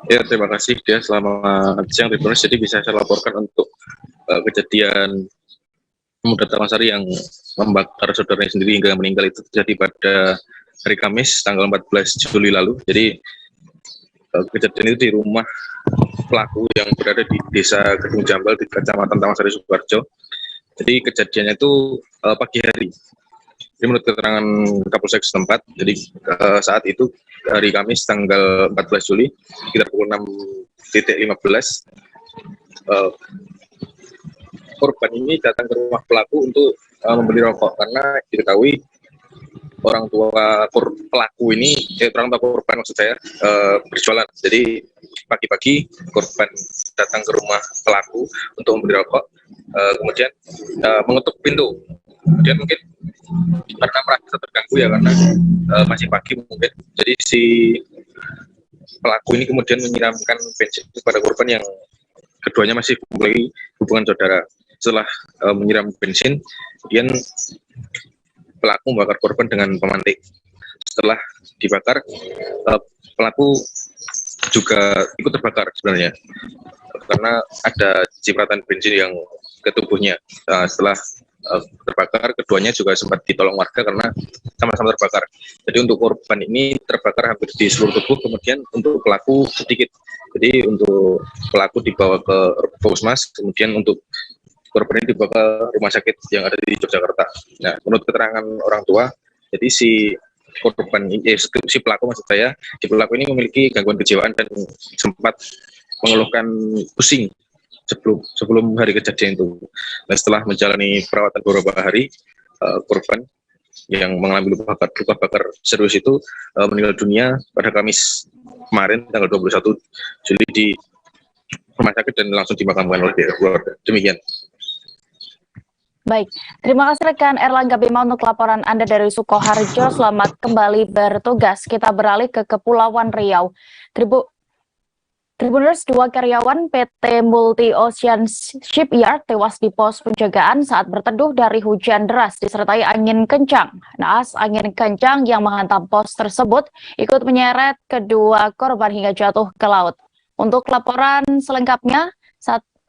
Speaker 16: Ya, terima kasih dia. Selamat siang, Tribuners. Jadi bisa saya laporkan untuk kejadian pemuda Tawangsari yang membakar saudaranya sendiri hingga meninggal itu terjadi pada hari Kamis tanggal 14 Juli lalu. Jadi kejadian itu di rumah pelaku yang berada di desa Kedung Jambal di Kecamatan Tawangsari, Sukoharjo. Jadi kejadiannya itu pagi hari. Jadi menurut keterangan Kapolsek setempat, jadi saat itu hari Kamis tanggal 14 Juli sekitar pukul 6.15 korban ini datang ke rumah pelaku untuk membeli rokok karena diketahui orang tua pelaku ini, orang tua korban maksud saya, berjualan. Jadi pagi-pagi korban datang ke rumah pelaku untuk membeli rokok, kemudian mengetuk pintu. Kemudian mungkin karena merasa terganggu ya, karena masih pagi mungkin. Jadi si pelaku ini kemudian menyiramkan bensin kepada korban yang keduanya masih memiliki hubungan saudara. Setelah menyiram bensin, kemudian pelaku membakar korban dengan pemantik. Setelah dibakar, pelaku juga ikut terbakar sebenarnya, karena ada cipratan bensin yang ke tubuhnya. Setelah terbakar, keduanya juga sempat ditolong warga karena sama-sama terbakar. Jadi untuk korban ini terbakar hampir di seluruh tubuh, kemudian untuk pelaku sedikit. Jadi untuk pelaku dibawa ke Puskesmas, kemudian untuk korban ini dibawa ke rumah sakit yang ada di Yogyakarta. Nah, menurut keterangan orang tua, jadi si korban, si pelaku maksud saya, si pelaku ini memiliki gangguan kejiwaan dan sempat mengeluhkan pusing sebelum hari kejadian itu. Nah, setelah menjalani perawatan beberapa hari, korban yang mengalami luka bakar serius itu meninggal dunia pada Kamis kemarin tanggal 21 Juli di rumah sakit dan langsung dimakamkan oleh keluarga. Demikian.
Speaker 1: Baik, terima kasih rekan Erlangga Bima untuk laporan Anda dari Sukoharjo. Selamat kembali bertugas. Kita beralih ke Kepulauan Riau. Tribuners, 2 karyawan PT Multi Ocean Shipyard tewas di pos penjagaan saat berteduh dari hujan deras disertai angin kencang. Naas angin kencang yang menghantam pos tersebut ikut menyeret kedua korban hingga jatuh ke laut. Untuk laporan selengkapnya,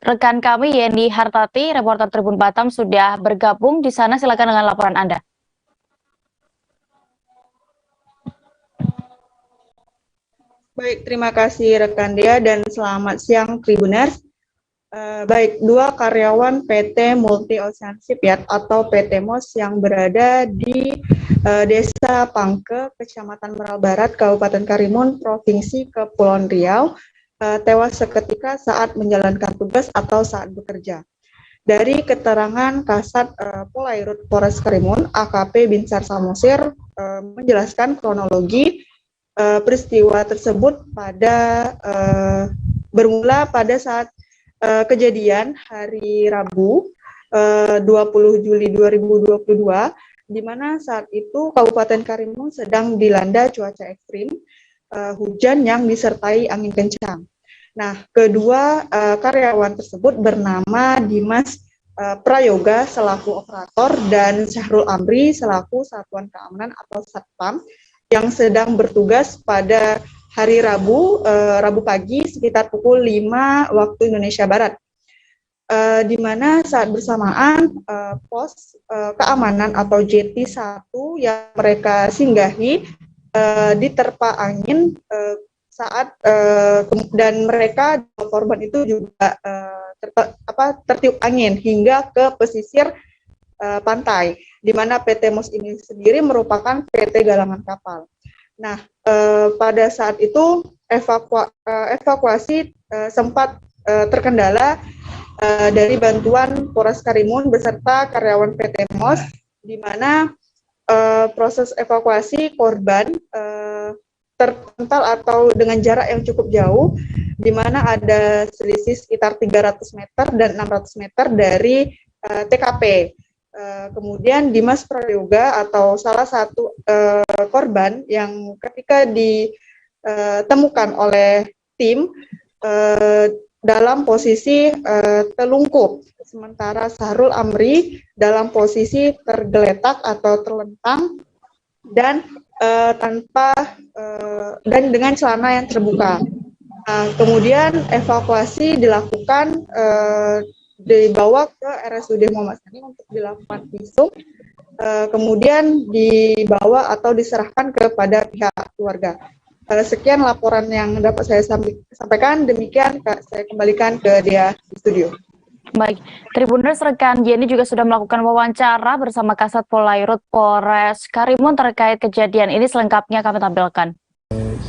Speaker 1: rekan kami Yeni Hartati, reporter Tribun Batam sudah bergabung di sana. Silakan dengan laporan Anda.
Speaker 17: Baik, terima kasih rekan Dea dan selamat siang Tribuners. Baik, 2 karyawan PT Multi Ocean Shipyard atau PT MOS yang berada di Desa Pangke, Kecamatan Meral Barat, Kabupaten Karimun, Provinsi Kepulauan Riau, tewas seketika saat menjalankan tugas atau saat bekerja. Dari keterangan Kasat Polairut Polres Karimun, AKP Binsar Samosir menjelaskan kronologi peristiwa tersebut bermula pada saat kejadian hari Rabu 20 Juli 2022, di mana saat itu Kabupaten Karimun sedang dilanda cuaca ekstrim, hujan yang disertai angin kencang. Nah, kedua karyawan tersebut bernama Dimas Prayoga selaku operator dan Syahrul Amri selaku Satuan Keamanan atau Satpam yang sedang bertugas pada hari Rabu pagi sekitar pukul 5 waktu Indonesia Barat. Di mana saat bersamaan pos keamanan atau JT1 yang mereka singgahi diterpa angin saat dan mereka korban itu juga tertiup angin hingga ke pesisir pantai, di mana PT MOS ini sendiri merupakan PT galangan kapal. Nah, pada saat itu evakuasi sempat terkendala dari bantuan Polres Karimun beserta karyawan PT MOS, di mana proses evakuasi korban terpental atau dengan jarak yang cukup jauh, di mana ada selisih sekitar 300 meter dan 600 meter dari TKP. Kemudian Dimas Prayoga atau salah satu korban yang ketika ditemukan oleh tim dalam posisi telungkup, sementara Syahrul Amri dalam posisi tergeletak atau terlentang dan dan dengan celana yang terbuka. Kemudian evakuasi dilakukan, dibawa ke RSUD Muhammad Sani untuk dilakukan visum, kemudian dibawa atau diserahkan kepada pihak keluarga. Sekian laporan yang dapat saya sampaikan. Demikian saya kembalikan ke dia di studio.
Speaker 1: Baik, Tribuners, rekan Yeni juga sudah melakukan wawancara bersama Kasat Polairut Polres Karimun terkait kejadian ini. Selengkapnya kami tampilkan.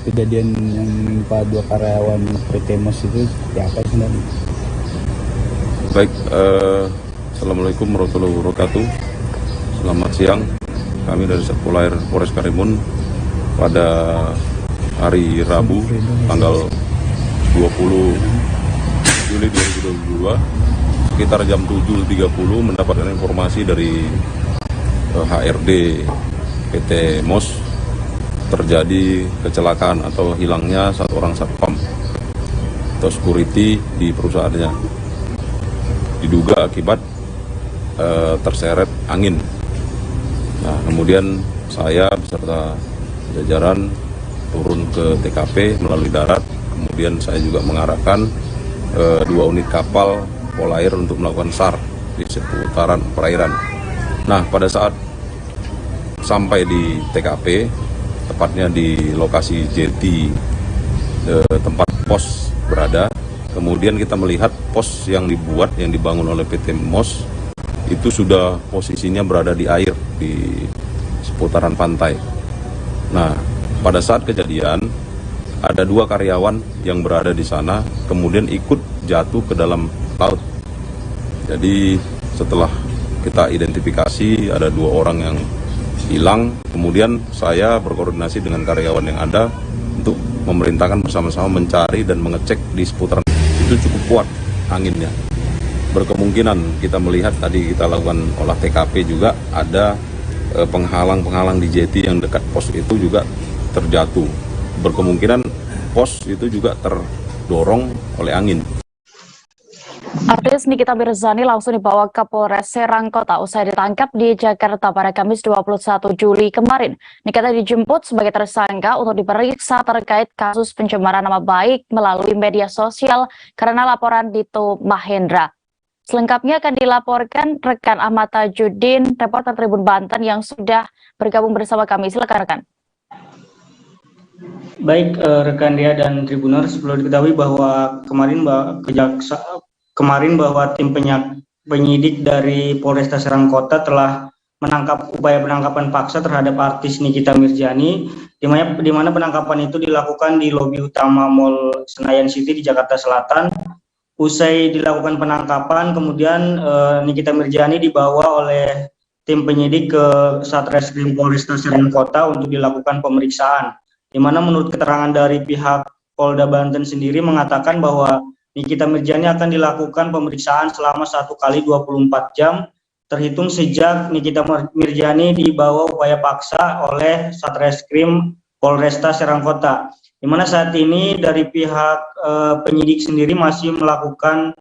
Speaker 18: Kejadian yang menimpa 2 karyawan PT MOS itu seperti apa sebenarnya?
Speaker 19: Baik, Assalamualaikum warahmatullahi wabarakatuh. Selamat siang, kami dari Satpolair Polres Karimun pada hari Rabu tanggal 20 Juli 2022 sekitar jam 7.30 mendapatkan informasi dari HRD PT MOS terjadi kecelakaan atau hilangnya 1 orang satpam atau security di perusahaannya, diduga akibat terseret angin. Nah, kemudian saya beserta jajaran turun ke TKP melalui darat, kemudian saya juga mengarahkan 2 unit kapal Polair untuk melakukan SAR di seputaran perairan. Nah, pada saat sampai di TKP, tepatnya di lokasi jeti tempat pos berada, kemudian kita melihat pos yang dibangun oleh PT MOS itu sudah posisinya berada di air di seputaran pantai. Nah, pada saat kejadian ada 2 karyawan yang berada di sana kemudian ikut jatuh ke dalam laut. Jadi setelah kita identifikasi ada 2 orang yang hilang, kemudian saya berkoordinasi dengan karyawan yang ada untuk memerintahkan bersama-sama mencari dan mengecek di seputaran. Itu cukup kuat anginnya. berkemungkinan kita melihat tadi kita lakukan olah TKP juga ada penghalang-penghalang di jeti yang dekat pos itu juga terjatuh. Berkemungkinan pos itu juga terdorong oleh angin.
Speaker 1: Artis Nikita Mirzani langsung dibawa ke Polres Serang Kota usai ditangkap di Jakarta pada Kamis 21 Juli kemarin. Nikita dijemput sebagai tersangka untuk diperiksa terkait kasus pencemaran nama baik melalui media sosial karena laporan Dito Mahendra. Selengkapnya akan dilaporkan rekan Ahmad Tajuddin, reporter Tribun Banten yang sudah bergabung bersama kami. Silakan rekan.
Speaker 20: Baik, rekan Dea dan Tribuners, perlu diketahui bahwa kemarin bahwa tim penyidik dari Polresta Serang Kota telah menangkap upaya penangkapan paksa terhadap artis Nikita Mirzani, di mana penangkapan itu dilakukan di lobi utama Mall Senayan City di Jakarta Selatan. Usai dilakukan penangkapan, kemudian Nikita Mirzani dibawa oleh tim penyidik ke Satreskrim Polresta Serang Kota untuk dilakukan pemeriksaan. Di mana menurut keterangan dari pihak Polda Banten sendiri mengatakan bahwa Nikita Mirzani akan dilakukan pemeriksaan selama 1 kali 24 jam terhitung sejak Nikita Mirzani dibawa upaya paksa oleh Satreskrim Polresta Serang Kota. Di mana saat ini dari pihak penyidik sendiri masih melakukan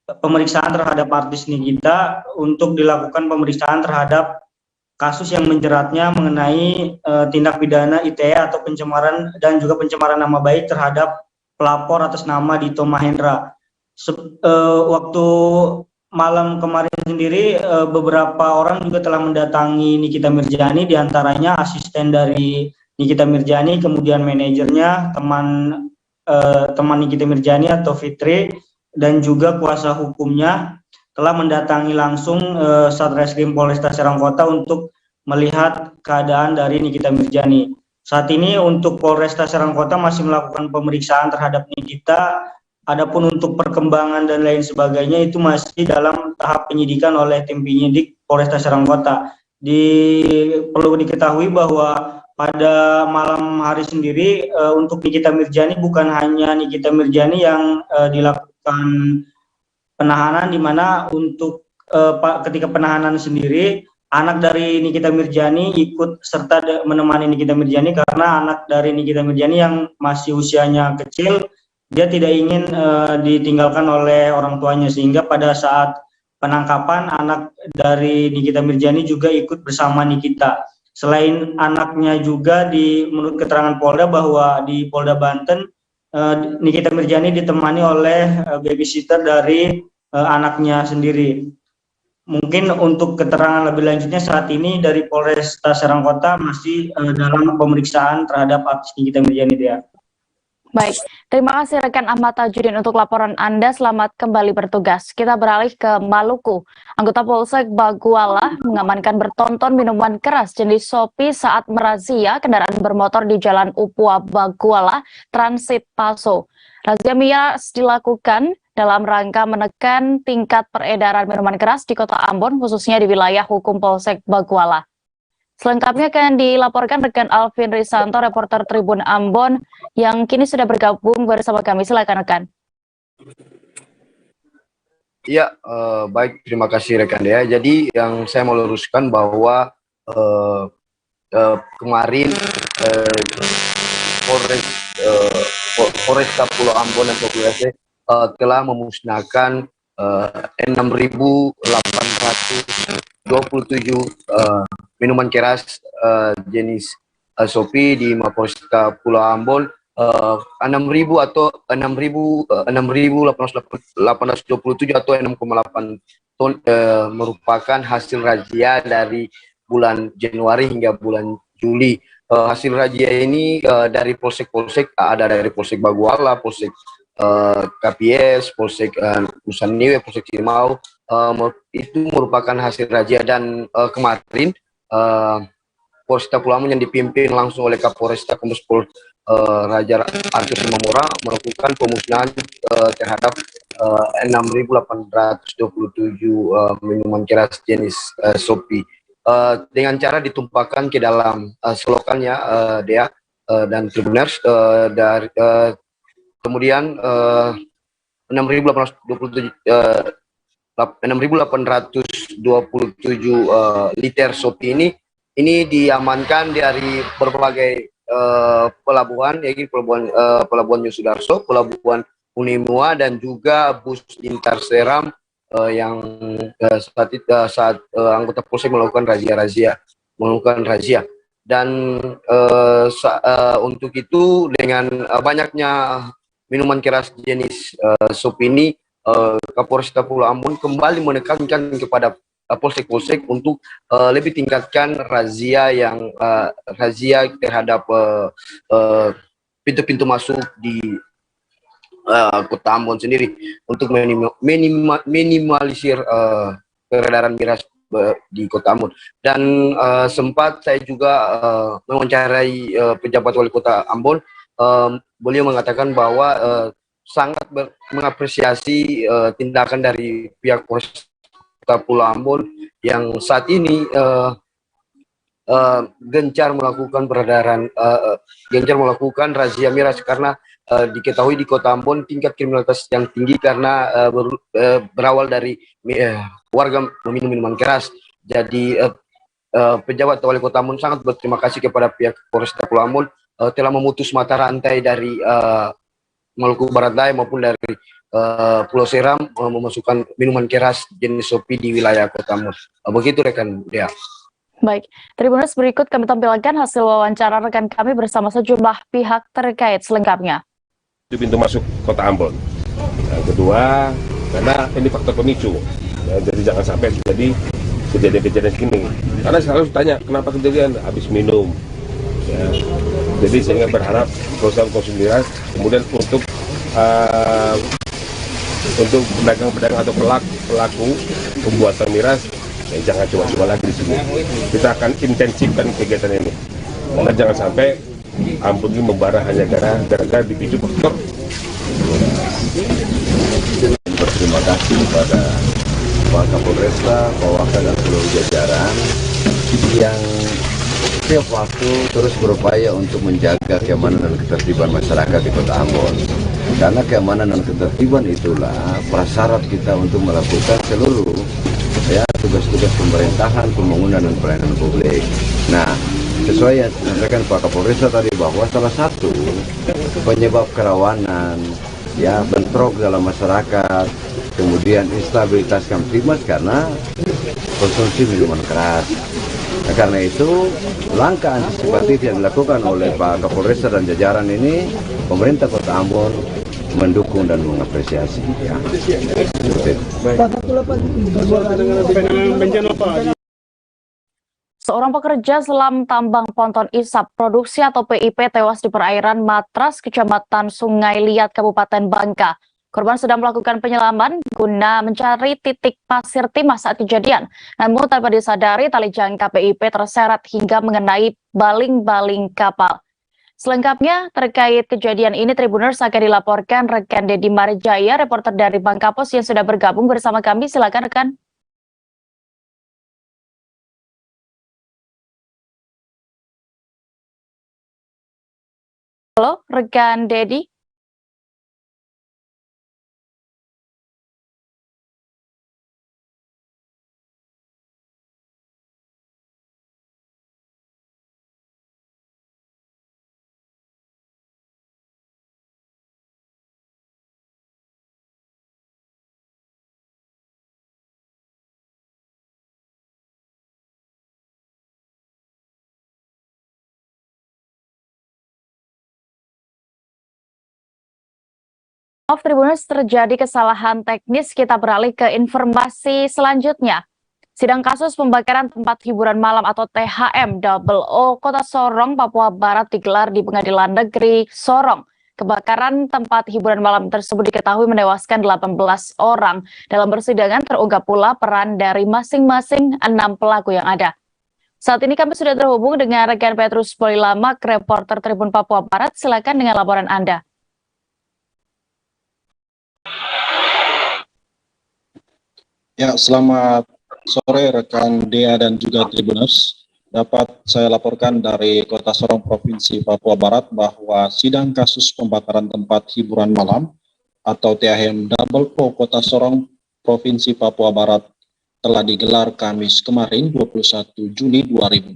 Speaker 20: pemeriksaan terhadap artis Nikita untuk dilakukan pemeriksaan terhadap kasus yang menjeratnya mengenai tindak pidana ITE atau pencemaran dan juga pencemaran nama baik terhadap pelapor atas nama Dito Mahendra. Waktu malam kemarin sendiri beberapa orang juga telah mendatangi Nikita Mirzani, diantaranya asisten dari Nikita Mirzani, kemudian manajernya, teman Nikita Mirzani atau Fitri, dan juga kuasa hukumnya telah mendatangi langsung Satreskrim Polresta Serang Kota untuk melihat keadaan dari Nikita Mirzani. Saat ini untuk Polresta Serang Kota masih melakukan pemeriksaan terhadap Nikita. Adapun untuk perkembangan dan lain sebagainya itu masih dalam tahap penyidikan oleh tim penyidik Polresta Serang Kota. Perlu diketahui bahwa pada malam hari sendiri untuk Nikita Mirzani bukan hanya Nikita Mirzani yang dilakukan penahanan, di mana untuk ketika penahanan sendiri anak dari Nikita Mirzani ikut serta menemani Nikita Mirzani karena anak dari Nikita Mirzani yang masih usianya kecil, dia tidak ingin ditinggalkan oleh orang tuanya, sehingga pada saat penangkapan anak dari Nikita Mirzani juga ikut bersama Nikita. Selain anaknya juga menurut keterangan Polda bahwa di Polda Banten Nikita Mirzani ditemani oleh babysitter dari anaknya sendiri. Mungkin untuk keterangan lebih lanjutnya saat ini dari Polresta Serang Kota masih dalam pemeriksaan terhadap artis Nikita Mirzani, Dea.
Speaker 1: Baik, terima kasih rekan Ahmad Tajuddin untuk laporan Anda. Selamat kembali bertugas. Kita beralih ke Maluku. Anggota Polsek Baguala mengamankan bertonton minuman keras jenis Sopi saat merazia kendaraan bermotor di Jalan Upua Baguala, Transit Paso. Razia miras dilakukan dalam rangka menekan tingkat peredaran minuman keras di Kota Ambon, khususnya di wilayah hukum Polsek Baguala. Selengkapnya akan dilaporkan rekan Alvin Risanto, reporter Tribun Ambon, yang kini sudah bergabung bersama kami. Silakan rekan.
Speaker 10: Iya, baik, terima kasih rekan Dea. Jadi yang saya mau luruskan bahwa kemarin Polresta Pulau Ambon dan Populasi telah memusnahkan 6.827 minuman keras jenis Sopi di Mapolresta Pulau Ambon. 6.000 atau 6.827 atau 6,8 ton merupakan hasil razia dari bulan Januari hingga bulan Juli. Hasil razia ini dari polsek-polsek, ada dari Polsek Baguala, Polsek KPS, Polsek Nusa Niue, Polsek Cirimau, itu merupakan hasil razia. Dan kemarin Polresta Pulau Ambon yang dipimpin langsung oleh Kapolresta Kombes Pol Raja Arthur Simamora melakukan pemusnahan terhadap 6.827 minuman keras jenis Sopi dengan cara ditumpahkan ke dalam selokannya, Dea dan Tribuners. Kemudian 6.827
Speaker 21: liter sopi ini diamankan dari berbagai pelabuhan, yaitu pelabuhan Yosudarso, pelabuhan Unimua, dan juga bus Lintar Seram yang saat anggota polsek melakukan razia. Dan untuk itu dengan banyaknya minuman keras jenis sop ini, Kapolresta Pulau Ambon kembali menekankan kepada polsek-polsek untuk lebih tingkatkan razia terhadap pintu-pintu masuk di Kota Ambon sendiri untuk minimalisir peredaran miras di Kota Ambon. Dan sempat saya juga mewawancarai pejabat wali Kota Ambon. Beliau mengatakan bahwa sangat mengapresiasi tindakan dari pihak Polresta Pulau Ambon yang saat ini gencar melakukan razia miras, karena diketahui di Kota Ambon tingkat kriminalitas yang tinggi karena berawal dari warga meminum minuman keras. Jadi pejabat wali Kota Ambon sangat berterima kasih kepada pihak Polresta Pulau Ambon telah memutus mata rantai dari Maluku Barat Daya maupun dari Pulau Seram memasukkan minuman keras jenis sopi di wilayah Kota Ambon. Begitu rekan Dea.
Speaker 1: Baik, Tribuners, berikut kami tampilkan hasil wawancara rekan kami bersama sejumlah pihak terkait selengkapnya.
Speaker 22: Di pintu masuk Kota Ambon. Yang kedua, karena ini faktor pemicu, ya, jadi jangan sampai terjadi kejadian-kejadian segini. Karena selalu tanya kenapa kejadian habis minum. Ya. Jadi sehingga berharap perusahaan konsumsi miras, kemudian untuk pedagang-pedagang atau pelaku pembuatan miras, ya, jangan coba-coba lagi di sini. Kita akan intensifkan kegiatan ini, karena jangan sampai Ambon ini membara hanya gara-gara dipicu faktor.
Speaker 23: Berterima kasih kepada Pak Kapolresta, Pak Wakil dan seluruh jajaran yang setiap waktu terus berupaya untuk menjaga keamanan dan ketertiban masyarakat di Kota Ambon. Karena keamanan dan ketertiban itulah prasyarat kita untuk melakukan seluruh tugas-tugas pemerintahan, pembangunan dan pelayanan publik. Nah, sesuai yang disampaikan Pak Kapolresta tadi bahwa salah satu penyebab kerawanan bentrok dalam masyarakat, kemudian instabilitas Kamtibmas karena konsumsi minuman keras. Nah, karena itu langkah antisipatif yang dilakukan oleh Pak Kapolresta dan jajaran ini, pemerintah Kota Ambon mendukung dan mengapresiasi.
Speaker 1: Seorang pekerja selam tambang Ponton Isap Produksi atau PIP tewas di perairan Matras, Kecamatan Sungai Liat, Kabupaten Bangka. Korban sedang melakukan penyelaman guna mencari titik pasir timah saat kejadian. Namun tanpa disadari, tali jangka PIP terseret hingga mengenai baling-baling kapal. Selengkapnya terkait kejadian ini, Tribuners, akan dilaporkan rekan Dedi Marjaya, reporter dari Bangka Pos yang sudah bergabung bersama kami. Silakan rekan. Halo, rekan Dedi. Tribuners, terjadi kesalahan teknis. Kita beralih ke informasi selanjutnya. Sidang kasus pembakaran tempat hiburan malam atau THM Double O Kota Sorong, Papua Barat digelar di Pengadilan Negeri Sorong. Kebakaran tempat hiburan malam tersebut diketahui menewaskan 18 orang. Dalam persidangan terungkap pula peran dari masing-masing 6 pelaku yang ada. Saat ini kami sudah terhubung dengan rekan Petrus Polilamak, reporter Tribun Papua Barat. Silakan dengan laporan Anda.
Speaker 24: Ya, selamat sore rekan Dea dan juga Tribuners. Dapat saya laporkan dari Kota Sorong, Provinsi Papua Barat bahwa sidang kasus pembakaran tempat hiburan malam atau THM Double O Kota Sorong Provinsi Papua Barat telah digelar Kamis kemarin 21 Juli 2022.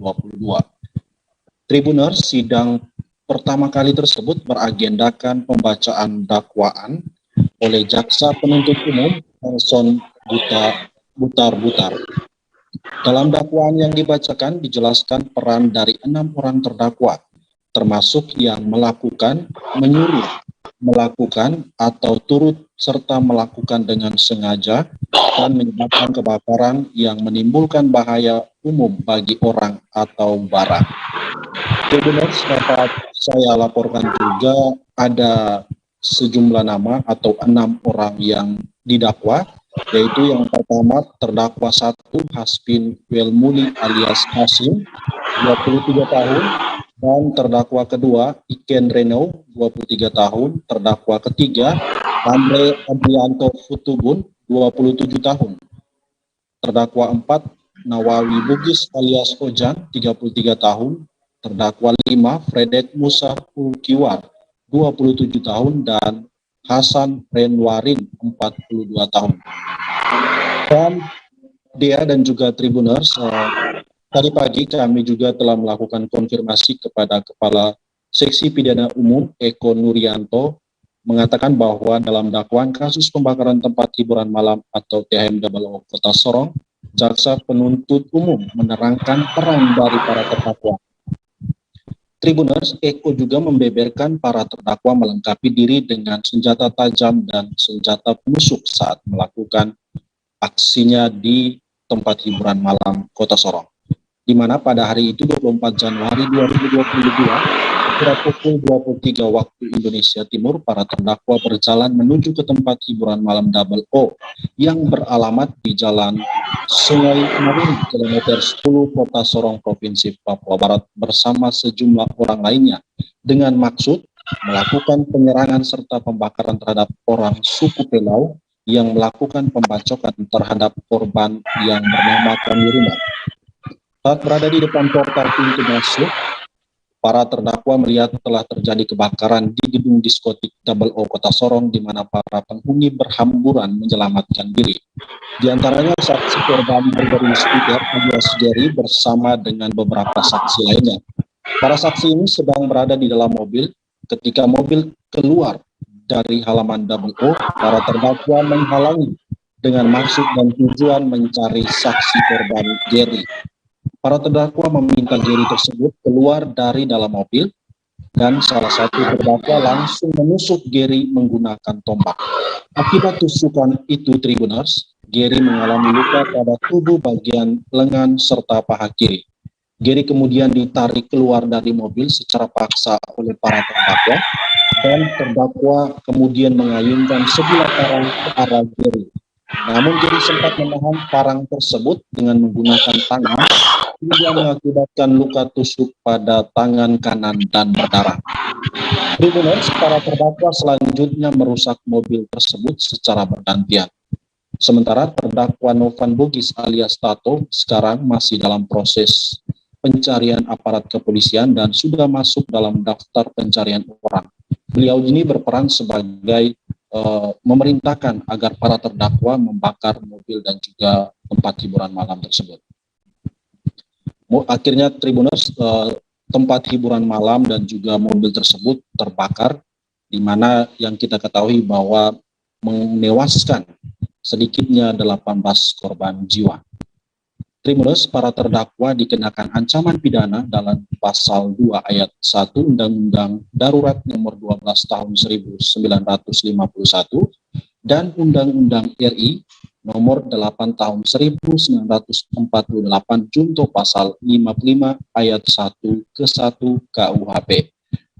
Speaker 24: Tribuners, sidang pertama kali tersebut beragendakan pembacaan dakwaan oleh Jaksa Penuntut Umum Nelson Butar-Butar. Dalam dakwaan yang dibacakan dijelaskan peran dari 6 orang terdakwa, termasuk yang melakukan, menyuruh, melakukan, atau turut serta melakukan dengan sengaja dan menyebabkan kebakaran yang menimbulkan bahaya umum bagi orang atau barang. Tribuners, dapat saya laporkan juga ada sejumlah nama atau 6 orang yang didakwa, yaitu yang pertama terdakwa 1 Hasbin Welmuli alias Hasim 23 tahun, dan terdakwa kedua Iken Reno 23 tahun, terdakwa ketiga Andre Adrianto Futubun 27 tahun, terdakwa 4 Nawawi Bugis alias Ojan 33 tahun, terdakwa 5 Fredek Musa Ulkiwar 27 tahun, dan Hasan Renwarin 42 tahun. Dan Dea dan juga Tribuners, tadi pagi kami juga telah melakukan konfirmasi kepada Kepala Seksi Pidana Umum Eko Nurianto, mengatakan bahwa dalam dakwaan kasus pembakaran tempat hiburan malam atau THM00 Kota Sorong, Jaksa Penuntut Umum menerangkan peran dari para terdakwa. Tribuners, Eko juga membeberkan para terdakwa melengkapi diri dengan senjata tajam dan senjata penusuk saat melakukan aksinya di tempat hiburan malam Kota Sorong, di mana pada hari itu 24 Januari 2022 kira pukul 23 waktu Indonesia Timur, para terdakwa berjalan menuju ke tempat hiburan malam Double O yang beralamat di Jalan Sungai Marin, kilometer 10 Kota Sorong, Provinsi Papua Barat bersama sejumlah orang lainnya dengan maksud melakukan penyerangan serta pembakaran terhadap orang suku Pelau yang melakukan pembacokan terhadap korban yang bernama Kamiruna. Saat berada di depan portal pintu masuk, para terdakwa melihat telah terjadi kebakaran di gedung diskotik Double O Kota Sorong, di mana para penghuni berhamburan menyelamatkan diri. Di antaranya saksi korban berinisiatif alias Jerry bersama dengan beberapa saksi lainnya. Para saksi ini sedang berada di dalam mobil. Ketika mobil keluar dari halaman Double O, para terdakwa menghalangi dengan maksud dan tujuan mencari saksi korban Jerry. Para terdakwa meminta Jerry tersebut keluar dari dalam mobil, dan salah satu terdakwa langsung menusuk Jerry menggunakan tombak. Akibat tusukan itu, Tribuners, Jerry mengalami luka pada tubuh bagian lengan serta paha kiri. Jerry kemudian ditarik keluar dari mobil secara paksa oleh para terdakwa, dan terdakwa kemudian mengayunkan sebilah parang ke arah Jerry. Namun Jerry sempat menahan parang tersebut dengan menggunakan tangan, hingga mengakibatkan luka tusuk pada tangan kanan dan berdarah. Tribuners, para terdakwa selanjutnya merusak mobil tersebut secara bergantian. Sementara terdakwa Novan Bugis alias Tato sekarang masih dalam proses pencarian aparat kepolisian dan sudah masuk dalam daftar pencarian orang. Beliau ini berperan sebagai memerintahkan agar para terdakwa membakar mobil dan juga tempat hiburan malam tersebut. Akhirnya Tribuners, tempat hiburan malam dan juga mobil tersebut terbakar, di mana yang kita ketahui bahwa menewaskan sedikitnya 18 korban jiwa. Tribuners, para terdakwa dikenakan ancaman pidana dalam pasal 2 ayat 1 Undang-Undang Darurat nomor 12 tahun 1951 dan Undang-Undang RI nomor 8 tahun 1948 junto pasal 55 ayat 1 ke 1 KUHP.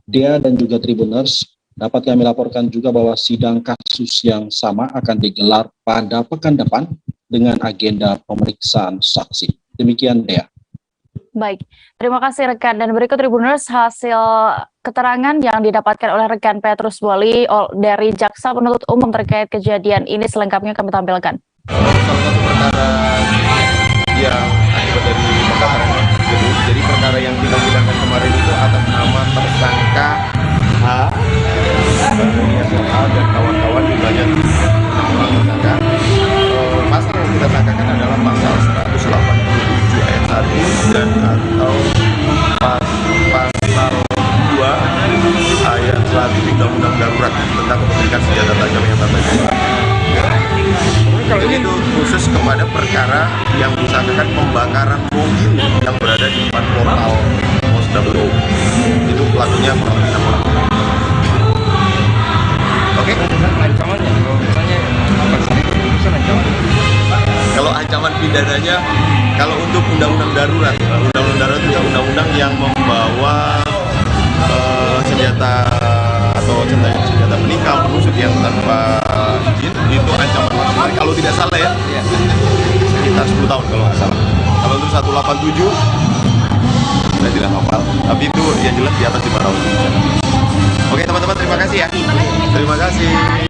Speaker 24: Dea dan juga Tribuners, dapat kami laporkan juga bahwa sidang kasus yang sama akan digelar pada pekan depan dengan agenda pemeriksaan saksi. Demikian, Dea.
Speaker 1: Baik, terima kasih rekan. Dan berikut Tribuners hasil keterangan yang didapatkan oleh rekan Petrus Wali dari Jaksa Penuntut Umum terkait kejadian ini, selengkapnya kami tampilkan.
Speaker 22: Salah satu perkara yang akibat dari kebakaran gedung, jadi perkara yang kita sidangkan kemarin itu atas nama tersangka H, dan kawan-kawan jumlahnya 6 orang tersangka.
Speaker 2: misalnya kalau untuk undang-undang darurat, undang-undang darurat itu undang-undang yang membawa senjata atau senjata menikam, penusuk yang tanpa izin itu ancaman maksimal kalau tidak salah ya, sekitar 10 tahun kalau nggak salah. Kalau untuk 187 saya tidak hafal, tapi itu yang jelas di atas 5 tahun. Oke teman-teman, terima kasih ya. Terima kasih.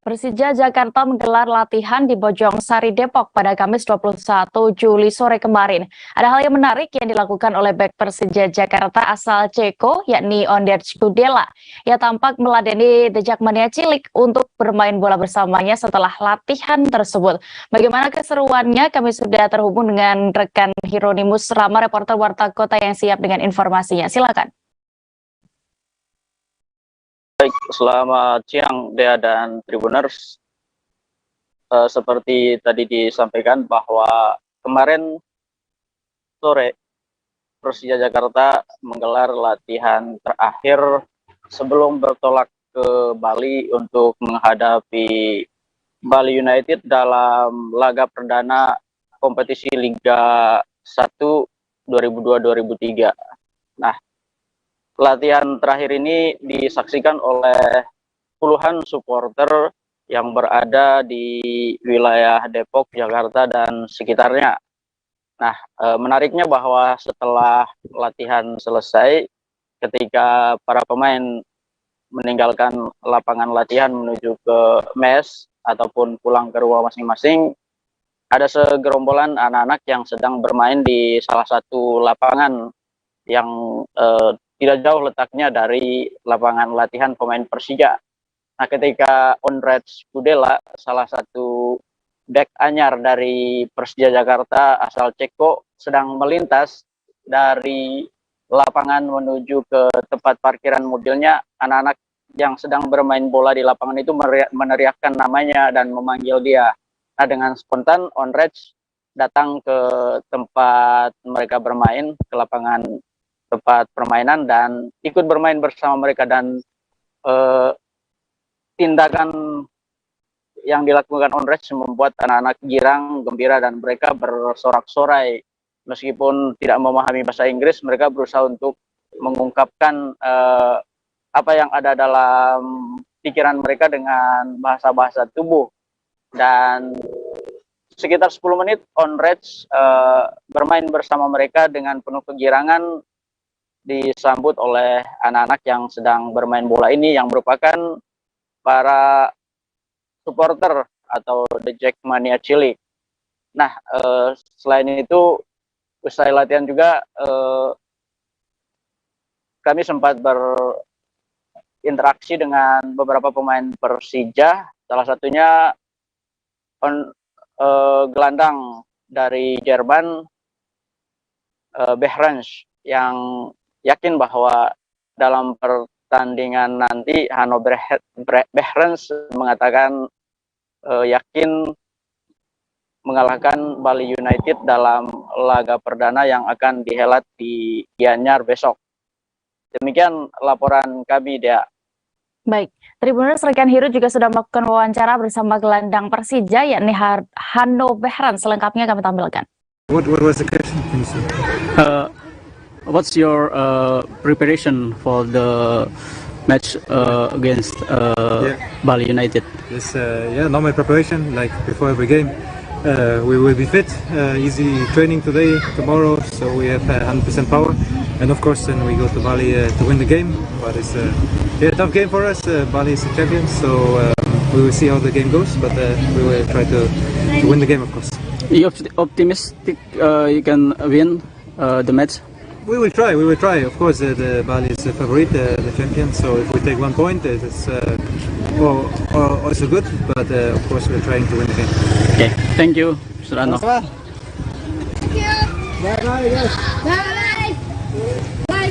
Speaker 1: Persija Jakarta menggelar latihan di Bojong Sari, Depok pada Kamis 21 Juli sore kemarin. Ada hal yang menarik yang dilakukan oleh bek Persija Jakarta asal Ceko, yakni Ondrej Kudela. Ia tampak meladeni The Jackmania cilik untuk bermain bola bersamanya setelah latihan tersebut. Bagaimana keseruannya? Kami sudah terhubung dengan rekan Hieronimus Rama, reporter Warta Kota yang siap dengan informasinya. Silakan.
Speaker 3: Baik, selamat siang Dea dan Tribuners. Seperti tadi disampaikan bahwa kemarin sore Persija Jakarta menggelar latihan terakhir sebelum bertolak ke Bali untuk menghadapi Bali United dalam laga perdana kompetisi Liga 1 2002-2003. Nah, latihan terakhir ini disaksikan oleh puluhan supporter yang berada di wilayah Depok, Jakarta, dan sekitarnya. Nah, menariknya bahwa setelah latihan selesai, ketika para pemain meninggalkan lapangan latihan menuju ke mes ataupun pulang ke rumah masing-masing, ada segerombolan anak-anak yang sedang bermain di salah satu lapangan yang tidak jauh letaknya dari lapangan latihan pemain Persija. Nah, ketika Ondrej Kudela, salah satu bek anyar dari Persija Jakarta asal Ceko, sedang melintas dari lapangan menuju ke tempat parkiran mobilnya, anak-anak yang sedang bermain bola di lapangan itu meneriakkan namanya dan memanggil dia. Nah, dengan spontan Ondrej datang ke tempat mereka bermain, ke lapangan tempat permainan, dan ikut bermain bersama mereka, dan tindakan yang dilakukan Ondrej membuat anak-anak girang, gembira, dan mereka bersorak-sorai. Meskipun tidak memahami bahasa Inggris, mereka berusaha untuk mengungkapkan apa yang ada dalam pikiran mereka dengan bahasa-bahasa tubuh. Dan sekitar 10 menit Ondrej bermain bersama mereka dengan penuh kegirangan, disambut oleh anak-anak yang sedang bermain bola ini, yang merupakan para supporter atau The Jackmania cilik. Nah, selain itu, usai latihan juga kami sempat berinteraksi dengan beberapa pemain Persija, salah satunya gelandang dari Jerman, Behrens, yang yakin bahwa dalam pertandingan nanti Hannover Behrens mengatakan yakin mengalahkan Bali United dalam laga perdana yang akan dihelat di Gianyar besok. Demikian laporan kami, Dea.
Speaker 1: Baik, Tribuners, rekan Hiru juga sudah melakukan wawancara bersama gelandang Persija, yakni Hanno Behrens. Selengkapnya kami tampilkan.
Speaker 4: What was the question? What's your preparation for the match against Bali United?
Speaker 5: Yes, normal preparation like before every game. We will be fit, easy training today, tomorrow, so we have 100% power, and of course then we go to Bali to win the game. But it's a tough game for us. Bali is the champion, so we will see how the game goes, but we will try to win the game, of course.
Speaker 4: Are you optimistic you can win the match?
Speaker 5: We will try. Of course, the Bali is the favorite, the champion. So if we take 1 point, it's also good. But of course, we're trying to win the game.
Speaker 4: Okay, thank you, Mr. Ano.
Speaker 25: Thank you. Bye bye. Bye bye. Bye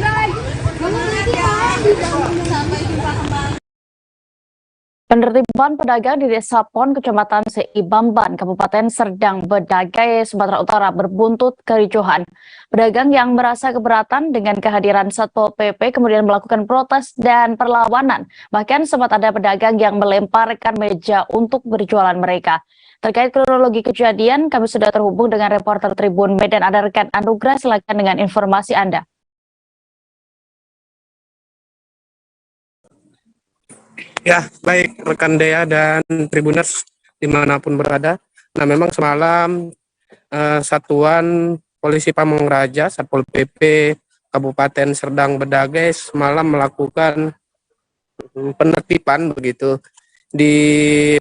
Speaker 25: bye.
Speaker 1: Penertiban pedagang di Desa Pon, Kecamatan Seibamban, Kabupaten Serdang Bedagai, Sumatera Utara berbuntut kericuhan. Pedagang yang merasa keberatan dengan kehadiran Satpol PP kemudian melakukan protes dan perlawanan. Bahkan sempat ada pedagang yang melemparkan meja untuk berjualan mereka. Terkait kronologi kejadian, kami sudah terhubung dengan reporter Tribun Medan, ada rekan Anugrah, silakan dengan informasi Anda.
Speaker 6: Ya, baik rekan Dea dan Tribuners dimanapun berada. Nah, memang semalam Satuan Polisi Pamong Raja, Satpol PP Kabupaten Serdang Bedagai semalam melakukan penertiban begitu di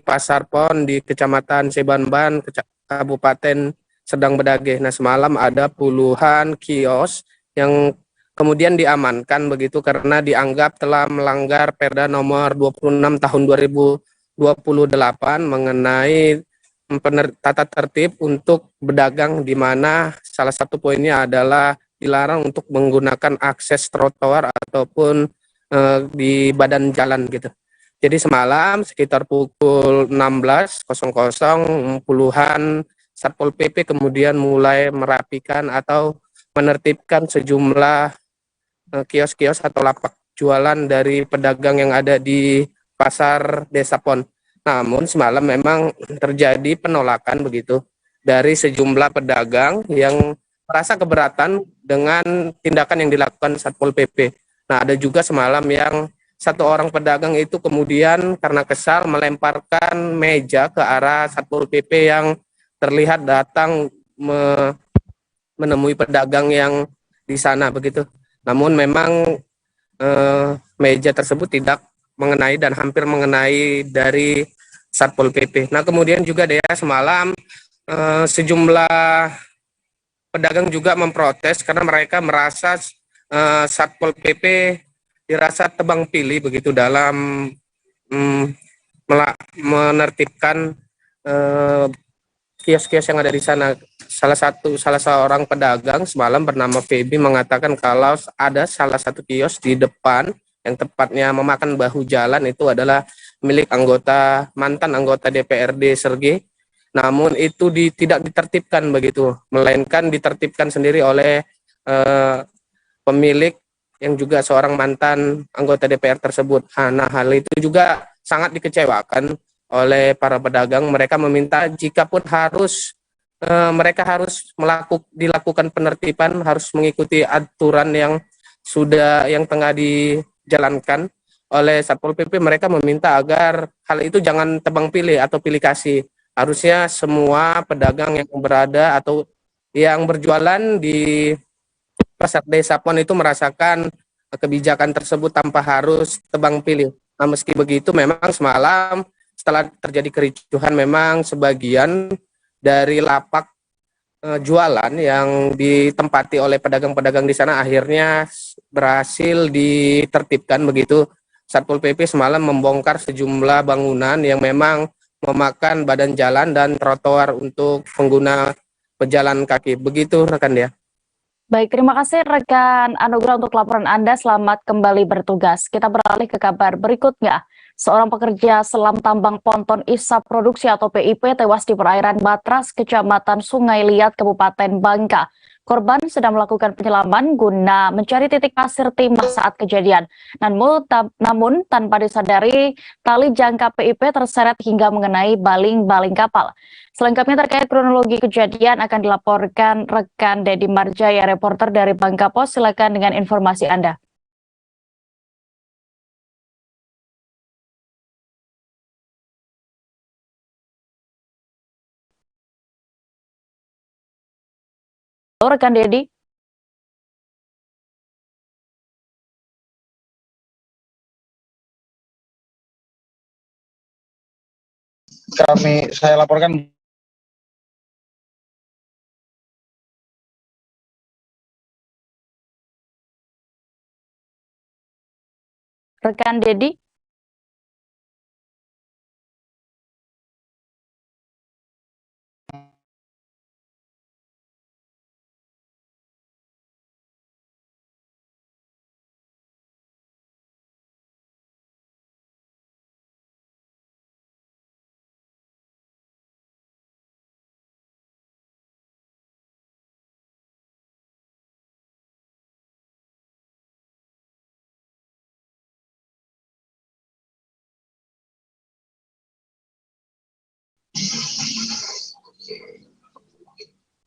Speaker 6: Pasar Pon di Kecamatan Sebanban, Kabupaten Serdang Bedagai. Nah, semalam ada puluhan kios yang kemudian diamankan begitu karena dianggap telah melanggar Perda nomor 26 tahun 2028 mengenai tata tertib untuk berdagang, di mana salah satu poinnya adalah dilarang untuk menggunakan akses trotoar ataupun di badan jalan gitu. Jadi semalam sekitar pukul 16.00 puluhan Satpol PP kemudian mulai merapikan atau menertibkan sejumlah kios-kios atau lapak jualan dari pedagang yang ada di pasar Desa Pon. Namun semalam memang terjadi penolakan begitu dari sejumlah pedagang yang merasa keberatan dengan tindakan yang dilakukan Satpol PP. Nah, ada juga semalam yang satu orang pedagang itu kemudian karena kesal melemparkan meja ke arah Satpol PP yang terlihat datang menemui pedagang yang di sana begitu. Namun memang meja tersebut tidak mengenai dan hampir mengenai dari Satpol PP. Nah, kemudian juga semalam sejumlah pedagang juga memprotes karena mereka merasa Satpol PP dirasa tebang pilih begitu dalam menertibkan kios-kios yang ada di sana. Salah seorang pedagang semalam bernama Feby mengatakan kalau ada salah satu kios di depan yang tepatnya memakan bahu jalan itu adalah milik mantan anggota DPRD Sergei. Namun itu tidak ditertibkan begitu, melainkan ditertibkan sendiri oleh pemilik yang juga seorang mantan anggota DPR tersebut. Nah, hal itu juga sangat dikecewakan oleh para pedagang. Mereka meminta jikapun mereka harus dilakukan penertiban, harus mengikuti aturan yang tengah dijalankan oleh Satpol PP. Mereka meminta agar hal itu jangan tebang pilih atau pilih kasih. Harusnya semua pedagang yang berada atau yang berjualan di Pasar Desa Pon itu merasakan kebijakan tersebut tanpa harus tebang pilih. Nah, meski begitu memang semalam setelah terjadi kericuhan memang sebagian dari lapak jualan yang ditempati oleh pedagang-pedagang di sana akhirnya berhasil ditertibkan begitu. Satpol PP semalam membongkar sejumlah bangunan yang memang memakan badan jalan dan trotoar untuk pengguna pejalan kaki. Begitu rekan dia.
Speaker 1: Baik, terima kasih rekan Anugrah untuk laporan Anda. Selamat kembali bertugas. Kita beralih ke kabar berikutnya. Seorang pekerja selam tambang ponton Isap Produksi atau PIP tewas di perairan Batras, Kecamatan Sungai Liat, Kabupaten Bangka. Korban sedang melakukan penyelaman guna mencari titik pasir timah saat kejadian. Namun tanpa disadari, tali jangka PIP terseret hingga mengenai baling-baling kapal. Selengkapnya terkait kronologi kejadian akan dilaporkan rekan Dedi Marjaya, reporter dari Bangka Pos. Silakan dengan informasi Anda. Halo rekan Dedi.
Speaker 24: Saya laporkan
Speaker 1: Rekan Dedi.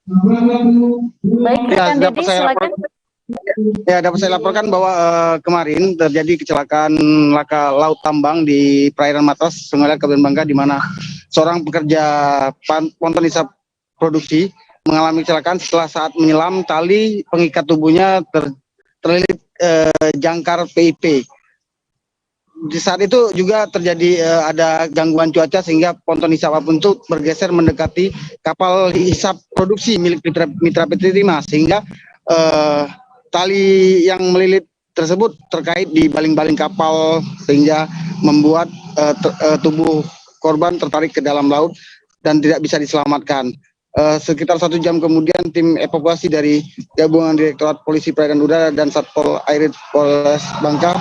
Speaker 1: Baik, rekan Dedi, silakan.
Speaker 7: Ya, dapat saya laporkan bahwa kemarin terjadi kecelakaan laka laut tambang di perairan Matras, Sungai Kabupaten Bangka, di mana seorang pekerja ponton isap produksi mengalami kecelakaan setelah saat menyelam tali pengikat tubuhnya terlilit jangkar PIP. Di saat itu juga terjadi ada gangguan cuaca sehingga ponton isap apung itu bergeser mendekati kapal isap produksi milik Mitra PT Timah, sehingga tali yang melilit tersebut terkait di baling-baling kapal sehingga membuat tubuh korban tertarik ke dalam laut dan tidak bisa diselamatkan. Sekitar 1 jam kemudian tim evakuasi dari gabungan Direktorat Polisi Perairan Udara dan Satpol Air Polres Bangka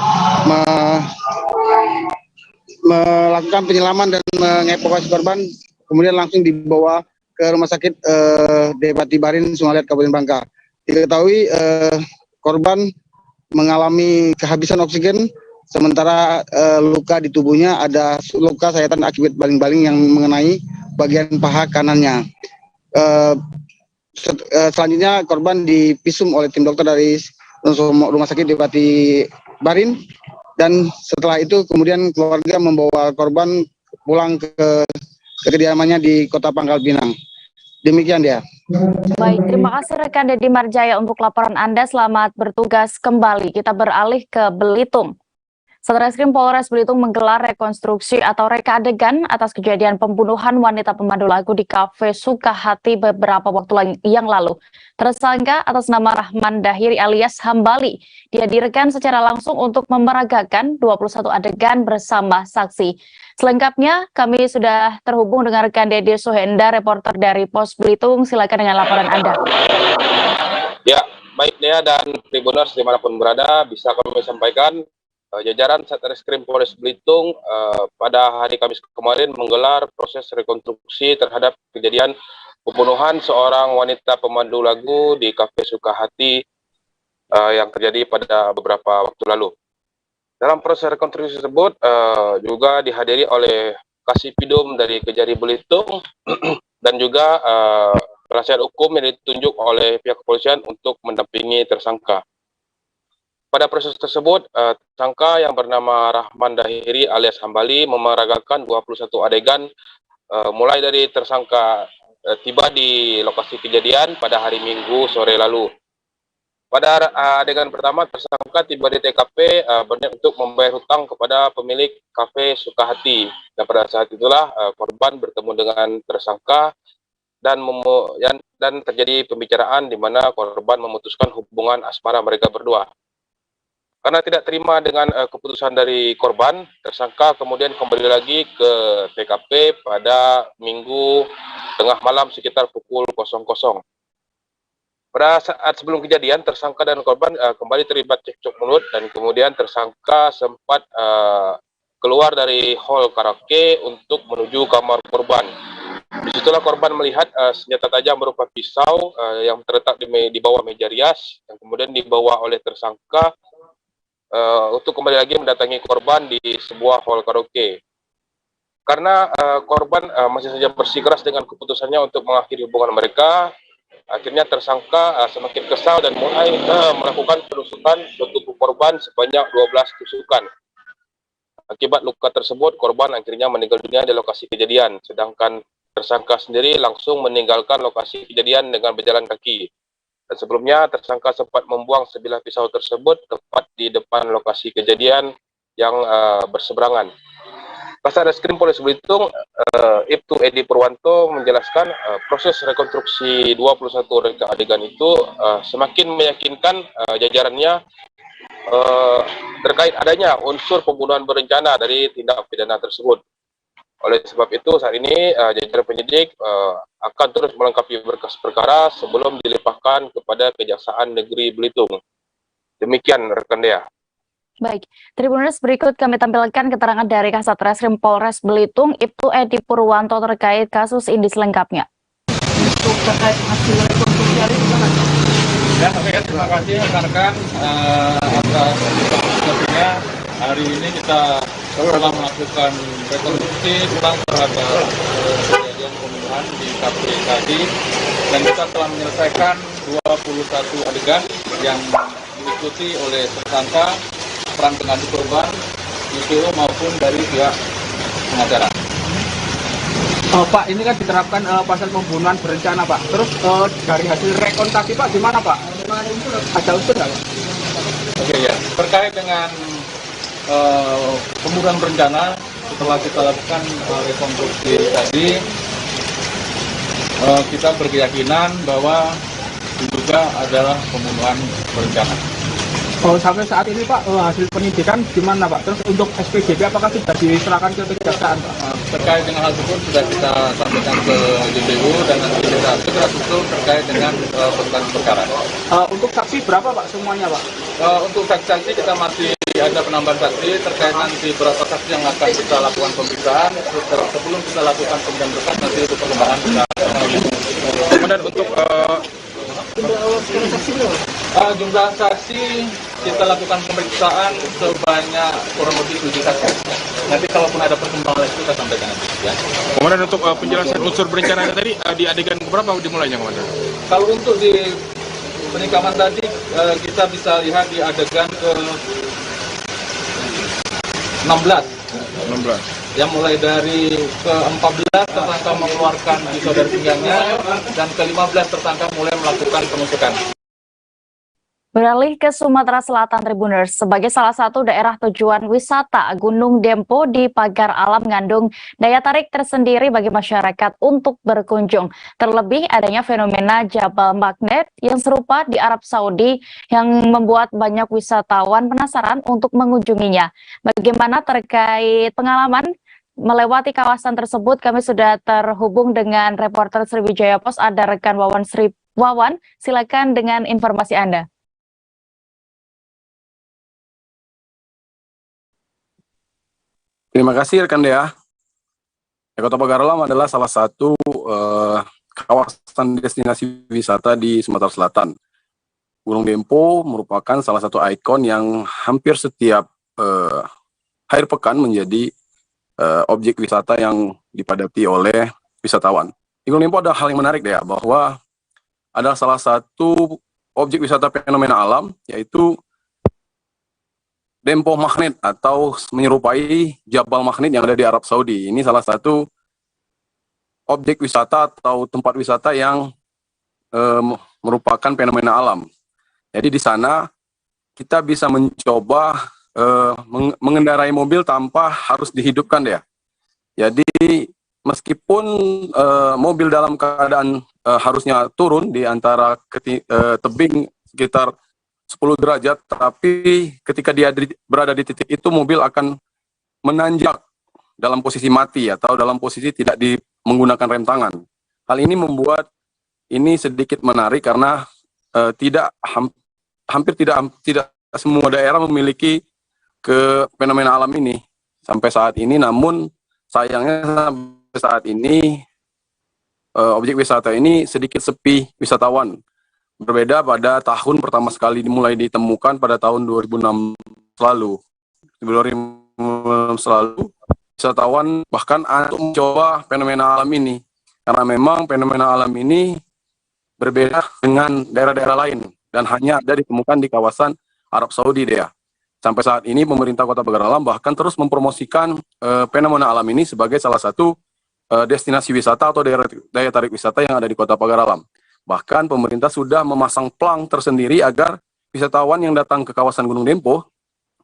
Speaker 7: melakukan penyelaman dan mengevakuasi korban, kemudian langsung dibawa ke Rumah Sakit Depati Barin Sungai Liat Kabupaten Bangka. Diketahui korban mengalami kehabisan oksigen, sementara luka di tubuhnya ada luka sayatan akibat baling-baling yang mengenai bagian paha kanannya. Selanjutnya korban divisum oleh tim dokter dari Rumah Sakit Depati Barin, dan setelah itu kemudian keluarga membawa korban pulang ke kediamannya di Kota Pangkal Pinang. Demikian dia.
Speaker 1: Baik, terima kasih rekan Dedi Marjaya untuk laporan Anda. Selamat bertugas kembali. Kita beralih ke Belitung. Satreskrim Polres Belitung menggelar rekonstruksi atau reka adegan atas kejadian pembunuhan wanita pemandu lagu di Kafe Sukahati beberapa waktu yang lalu. Tersangka atas nama Rahman Dahiri alias Hambali dihadirkan secara langsung untuk memeragakan 21 adegan bersama saksi. Selengkapnya kami sudah terhubung dengan rekan Dede Suhenda, reporter dari Pos Belitung. Silakan dengan laporan Anda.
Speaker 16: Ya, baik Dea dan Tribuners dimanapun berada, bisa kami sampaikan jajaran Satreskrim Polres Belitung pada hari Kamis kemarin menggelar proses rekonstruksi terhadap kejadian pembunuhan seorang wanita pemandu lagu di Kafe Sukahati yang terjadi pada beberapa waktu lalu. Dalam proses rekonstruksi tersebut juga dihadiri oleh Kasipidum dari Kejari Belitung dan juga penasihat hukum yang ditunjuk oleh pihak kepolisian untuk mendampingi tersangka. Pada proses tersebut, tersangka yang bernama Rahman Dahiri alias Hambali memeragakan 21 adegan, mulai dari tersangka tiba di lokasi kejadian pada hari Minggu sore lalu. Pada adegan pertama, tersangka tiba di TKP berniat untuk membayar hutang kepada pemilik Kafe Sukahati. Dan pada saat itulah korban bertemu dengan tersangka dan terjadi pembicaraan di mana korban memutuskan hubungan asmara mereka berdua. Karena tidak terima dengan keputusan dari korban, tersangka kemudian kembali lagi ke TKP pada Minggu tengah malam sekitar pukul 00. Pada saat sebelum kejadian, tersangka dan korban kembali terlibat cekcok mulut dan kemudian tersangka sempat keluar dari hall karaoke untuk menuju kamar korban. Disitulah korban melihat senjata tajam berupa pisau yang terletak di bawah meja rias yang kemudian dibawa oleh tersangka untuk kembali lagi mendatangi korban di sebuah hall karaoke. Karena korban masih saja bersikeras dengan keputusannya untuk mengakhiri hubungan mereka, akhirnya tersangka semakin kesal dan mulai melakukan penusukan ke tubuh korban sebanyak 12 tusukan. Akibat luka tersebut, korban akhirnya meninggal dunia di lokasi kejadian, sedangkan tersangka sendiri langsung meninggalkan lokasi kejadian dengan berjalan kaki. Dan sebelumnya, tersangka sempat membuang sebilah pisau tersebut tepat di depan lokasi kejadian yang berseberangan. Kasareskrim Polres Belitung, Ibtu Edi Purwanto menjelaskan proses rekonstruksi 21 reka adegan itu semakin meyakinkan jajarannya terkait adanya unsur pembunuhan berencana dari tindak pidana tersebut. Oleh sebab itu, saat ini jajaran penyidik akan terus melengkapi berkas perkara sebelum dilimpahkan kepada Kejaksaan Negeri Belitung. Demikian, rekan Dea.
Speaker 1: Baik, Tribuners, berikut kami tampilkan keterangan dari Kasatreskrim Polres Belitung, Ibtu Edi Purwanto terkait kasus ini selengkapnya.
Speaker 8: Terkait hasil rekonstruksi hari ini, ya, terima kasih rekan-rekan atas diskusinya. Hari ini kita telah melakukan rekonstruksi ulang terhadap kejadian pembunuhan di KP tadi, dan kita telah menyelesaikan 21 adegan yang diikuti oleh tersangka, peran pengadu korban, IPO maupun dari pihak pengacara.
Speaker 4: Pak, ini kan diterapkan pasal pembunuhan berencana, Pak. Terus dari hasil rekonstruksi, Pak, gimana, Pak? Ada unsur nggak, Pak?
Speaker 8: Oke ya, terkait dengan pembunuhan berencana, setelah kita lakukan rekonstruksi tadi, kita berkeyakinan bahwa diduga adalah pembunuhan berencana.
Speaker 4: Oh, sampai saat ini, Pak, hasil penyidikan gimana, Pak? Terus untuk SPDP apakah sudah diserahkan ke kejaksaan, Pak?
Speaker 8: Terkait dengan hal tersebut sudah kita sampaikan ke JPU dan nanti kita segera susul terkait dengan perkembangan perkara.
Speaker 4: Untuk saksi berapa, Pak, semuanya, Pak?
Speaker 8: Untuk saksi kita masih ada penambahan saksi terkait nanti berapa saksi yang akan kita lakukan pemeriksaan. Sebelum kita lakukan pemeriksaan berkas, nanti untuk pengembangan kita.
Speaker 22: Kemudian untuk
Speaker 8: jumlah saksi kita lakukan pemeriksaan sebanyak kurang lebih 7 saksi. Nanti kalaupun ada perkembangan lagi kita sampaikan nanti. Ya.
Speaker 22: Kemudian untuk penjelasan unsur berencana tadi di adegan berapa dimulainya, Komandan?
Speaker 8: Kalau untuk di penikaman tadi kita bisa lihat di adegan ke 16. Yang mulai dari ke-14 tersangka mengeluarkan pisau dari pinggangnya, dan ke-15 tersangka mulai melakukan penusukan.
Speaker 1: Beralih ke Sumatera Selatan, Tribuners, sebagai salah satu daerah tujuan wisata, Gunung Dempo di Pagar Alam mengandung daya tarik tersendiri bagi masyarakat untuk berkunjung. Terlebih adanya fenomena Jabal Magnet yang serupa di Arab Saudi yang membuat banyak wisatawan penasaran untuk mengunjunginya. Bagaimana terkait pengalaman melewati kawasan tersebut, kami sudah terhubung dengan reporter Sriwijaya Pos, ada rekan Wawan Wawan, silakan dengan informasi Anda.
Speaker 19: Terima kasih rekan Dea. Kota Pagar Alam adalah salah satu kawasan destinasi wisata di Sumatera Selatan. Gunung Dempo merupakan salah satu ikon yang hampir setiap akhir pekan menjadi objek wisata yang dipadati oleh wisatawan. Di Gunung Dempo ada hal yang menarik Dea, bahwa ada salah satu objek wisata fenomena alam, yaitu Dempo Magnet atau menyerupai Jabal Magnet yang ada di Arab Saudi. Ini salah satu objek wisata atau tempat wisata yang merupakan fenomena alam. Jadi di sana kita bisa mencoba mengendarai mobil tanpa harus dihidupkan ya. Jadi meskipun mobil dalam keadaan harusnya turun di antara tebing sekitar 10 derajat, tapi ketika dia berada di titik itu mobil akan menanjak dalam posisi mati atau dalam posisi tidak menggunakan rem tangan. Hal ini membuat ini sedikit menarik karena hampir tidak semua daerah memiliki fenomena alam ini sampai saat ini. Namun sayangnya sampai saat ini objek wisata ini sedikit sepi wisatawan. Berbeda pada tahun pertama sekali dimulai ditemukan pada tahun 2006 lalu. 2006 lalu, wisatawan bahkan untuk mencoba fenomena alam ini. Karena memang fenomena alam ini berbeda dengan daerah-daerah lain dan hanya ada ditemukan di kawasan Arab Saudi, Dea. Sampai saat ini pemerintah Kota Pagar Alam bahkan terus mempromosikan fenomena alam ini sebagai salah satu destinasi wisata atau daya tarik wisata yang ada di Kota Pagar Alam. Bahkan pemerintah sudah memasang plang tersendiri agar wisatawan yang datang ke kawasan Gunung Dempo,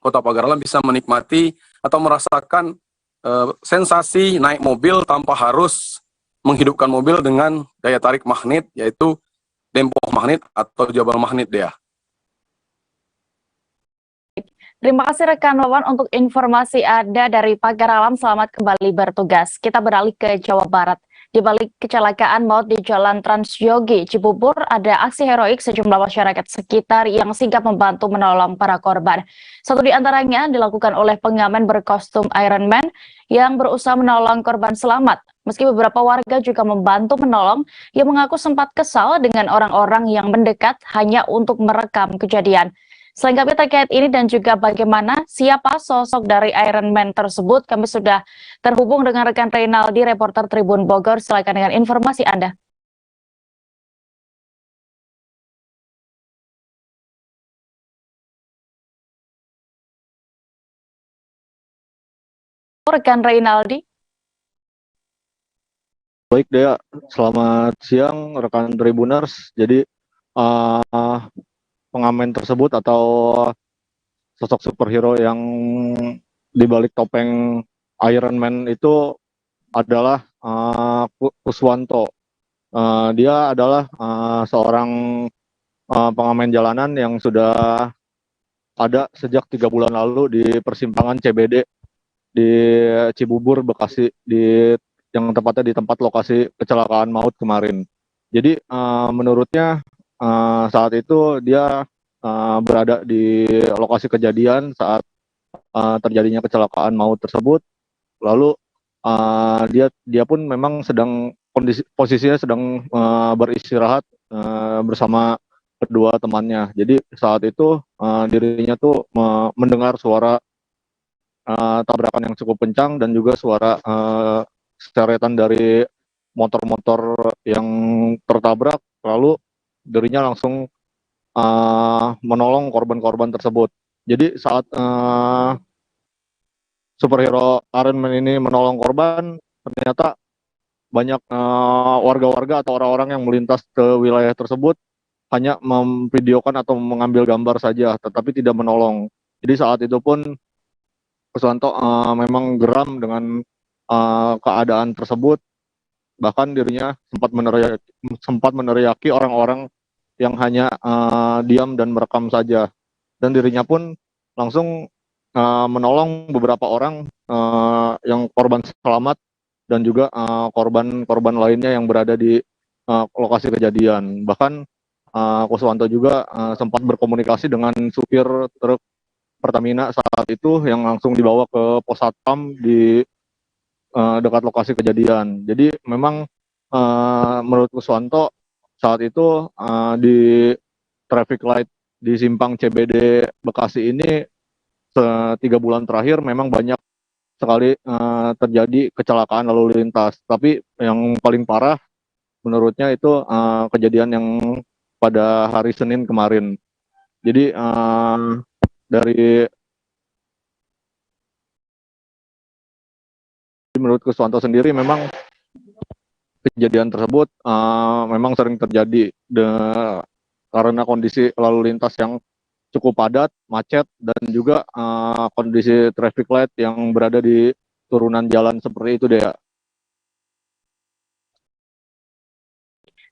Speaker 19: Kota Pagar Alam bisa menikmati atau merasakan sensasi naik mobil tanpa harus menghidupkan mobil dengan daya tarik magnet, yaitu Dempo Magnet atau Jabal Magnet, Dea.
Speaker 1: Terima kasih rekan Wawan untuk informasi Anda dari Pagar Alam. Selamat kembali bertugas. Kita beralih ke Jawa Barat. Di balik kecelakaan maut di Jalan Transyogi, Cibubur, ada aksi heroik sejumlah masyarakat sekitar yang sigap membantu menolong para korban. Satu di antaranya dilakukan oleh pengamen berkostum Iron Man yang berusaha menolong korban selamat. Meski beberapa warga juga membantu menolong, ia mengaku sempat kesal dengan orang-orang yang mendekat hanya untuk merekam kejadian. Selengkapnya terkait ini dan juga bagaimana siapa sosok dari Iron Man tersebut, kami sudah terhubung dengan rekan Reynaldi, reporter Tribun Bogor. Silakan dengan informasi Anda. Rekan Reynaldi.
Speaker 9: Baik Dea, selamat siang rekan Tribuners. Jadi pengamen tersebut atau sosok superhero yang dibalik topeng Iron Man itu adalah Kuswanto. Dia adalah seorang pengamen jalanan yang sudah ada sejak 3 bulan lalu di persimpangan CBD di Cibubur, Bekasi, yang tepatnya di tempat lokasi kecelakaan maut kemarin. Jadi menurutnya saat itu dia berada di lokasi kejadian saat terjadinya kecelakaan maut tersebut. Lalu dia pun memang posisinya sedang beristirahat bersama kedua temannya. Jadi saat itu dirinya tuh mendengar suara tabrakan yang cukup kencang dan juga suara seretan dari motor-motor yang tertabrak. Lalu dirinya langsung menolong korban-korban tersebut. Jadi saat superhero Iron Man ini menolong korban, ternyata banyak warga-warga atau orang-orang yang melintas ke wilayah tersebut hanya memvideokan atau mengambil gambar saja, tetapi tidak menolong. Jadi saat itu pun Kuswanto memang geram dengan keadaan tersebut. Bahkan dirinya sempat meneriaki orang-orang yang hanya diam dan merekam saja. Dan dirinya pun langsung menolong beberapa orang yang korban selamat dan juga korban-korban lainnya yang berada di lokasi kejadian. Bahkan Kuswanto juga sempat berkomunikasi dengan supir truk Pertamina saat itu yang langsung dibawa ke pos satpam di dekat lokasi kejadian. Jadi memang menurut Kuswanto saat itu di traffic light di simpang CBD Bekasi ini 3 bulan terakhir memang banyak sekali terjadi kecelakaan lalu lintas. Tapi yang paling parah menurutnya itu kejadian yang pada hari Senin kemarin. Jadi menurut Kuswanto sendiri memang kejadian tersebut memang sering terjadi karena kondisi lalu lintas yang cukup padat, macet, dan juga kondisi traffic light yang berada di turunan jalan seperti itu, Dea.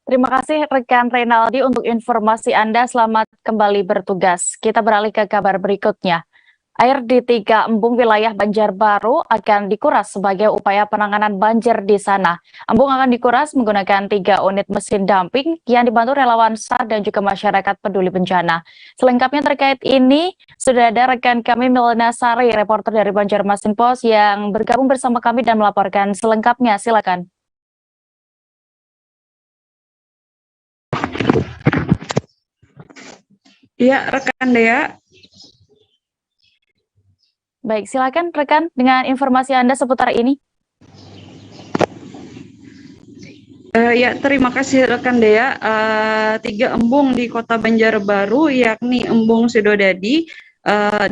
Speaker 1: Terima kasih rekan Reynaldi untuk informasi Anda. Selamat kembali bertugas. Kita beralih ke kabar berikutnya. Air di 3 embung wilayah Banjarbaru akan dikuras sebagai upaya penanganan banjir di sana. Embung akan dikuras menggunakan 3 unit mesin damping yang dibantu relawan SAR dan juga masyarakat peduli bencana. Selengkapnya terkait ini, sudah ada rekan kami Milena Sari, reporter dari Banjarmasin Post yang bergabung bersama kami dan melaporkan selengkapnya. Silakan.
Speaker 17: Iya, rekan Dea.
Speaker 1: Baik, silakan rekan dengan informasi Anda seputar ini.
Speaker 17: Ya, terima kasih rekan Dea. 3 embung di Kota Banjarbaru, yakni Embung Sidodadi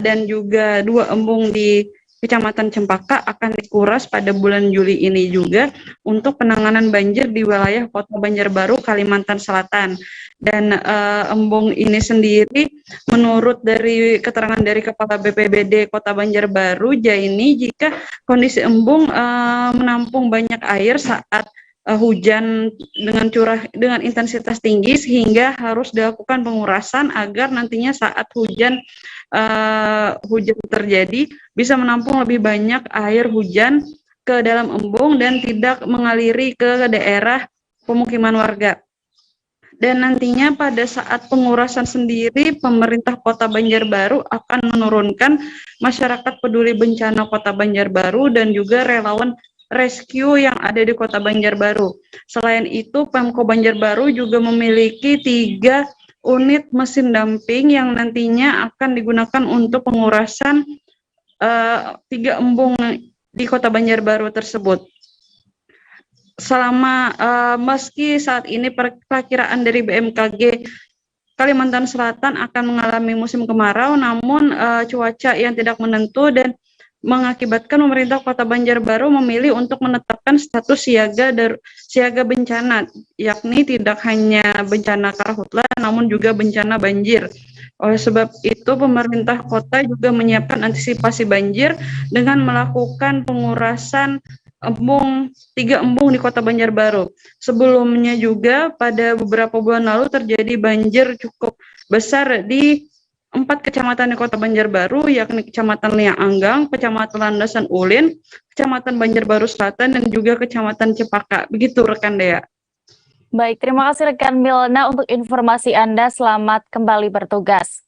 Speaker 17: dan juga 2 embung di Kecamatan Cempaka akan dikuras pada bulan Juli ini juga untuk penanganan banjir di wilayah Kota Banjarbaru, Kalimantan Selatan. Dan embung ini sendiri, menurut dari keterangan dari Kepala BPBD Kota Banjarbaru, Jaini, jika kondisi embung menampung banyak air saat hujan dengan intensitas tinggi, sehingga harus dilakukan pengurasan agar nantinya saat hujan terjadi bisa menampung lebih banyak air hujan ke dalam embung dan tidak mengaliri ke daerah pemukiman warga. Dan nantinya pada saat pengurasan sendiri, pemerintah Kota Banjarbaru akan menurunkan masyarakat peduli bencana Kota Banjarbaru dan juga relawan rescue yang ada di Kota Banjarbaru. Selain itu, Pemko Banjarbaru juga memiliki 3 unit mesin damping yang nantinya akan digunakan untuk pengurasan 3 embung di Kota Banjarbaru tersebut. Meski saat ini perkiraan dari BMKG Kalimantan Selatan akan mengalami musim kemarau, namun cuaca yang tidak menentu dan mengakibatkan pemerintah Kota Banjarbaru memilih untuk menetapkan status siaga bencana, yakni tidak hanya bencana karhutla, namun juga bencana banjir. Oleh sebab itu, pemerintah kota juga menyiapkan antisipasi banjir dengan melakukan pengurasan 3 embung di Kota Banjarbaru. Sebelumnya juga pada beberapa bulan lalu terjadi banjir cukup besar di 4 kecamatan di Kota Banjarbaru, yakni Kecamatan Liang Anggang, Kecamatan Landasan Ulin, Kecamatan Banjarbaru Selatan, dan juga Kecamatan Cepaka. Begitu rekan Dea.
Speaker 1: Baik, terima kasih rekan Milna untuk informasi Anda. Selamat kembali bertugas.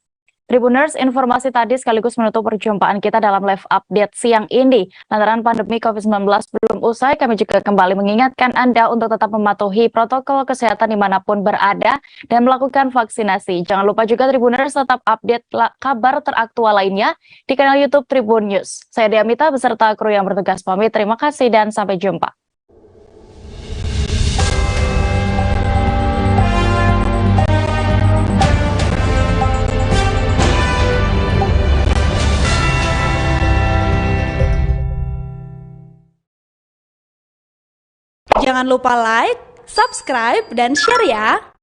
Speaker 1: Tribuners, informasi tadi sekaligus menutup perjumpaan kita dalam live update siang ini. Lantaran pandemi COVID-19 belum usai, kami juga kembali mengingatkan Anda untuk tetap mematuhi protokol kesehatan dimanapun berada dan melakukan vaksinasi. Jangan lupa juga Tribuners tetap update kabar teraktual lainnya di kanal YouTube Tribun News. Saya Diamita beserta kru yang bertugas pamit. Terima kasih dan sampai jumpa.
Speaker 11: Jangan lupa like, subscribe, dan share ya!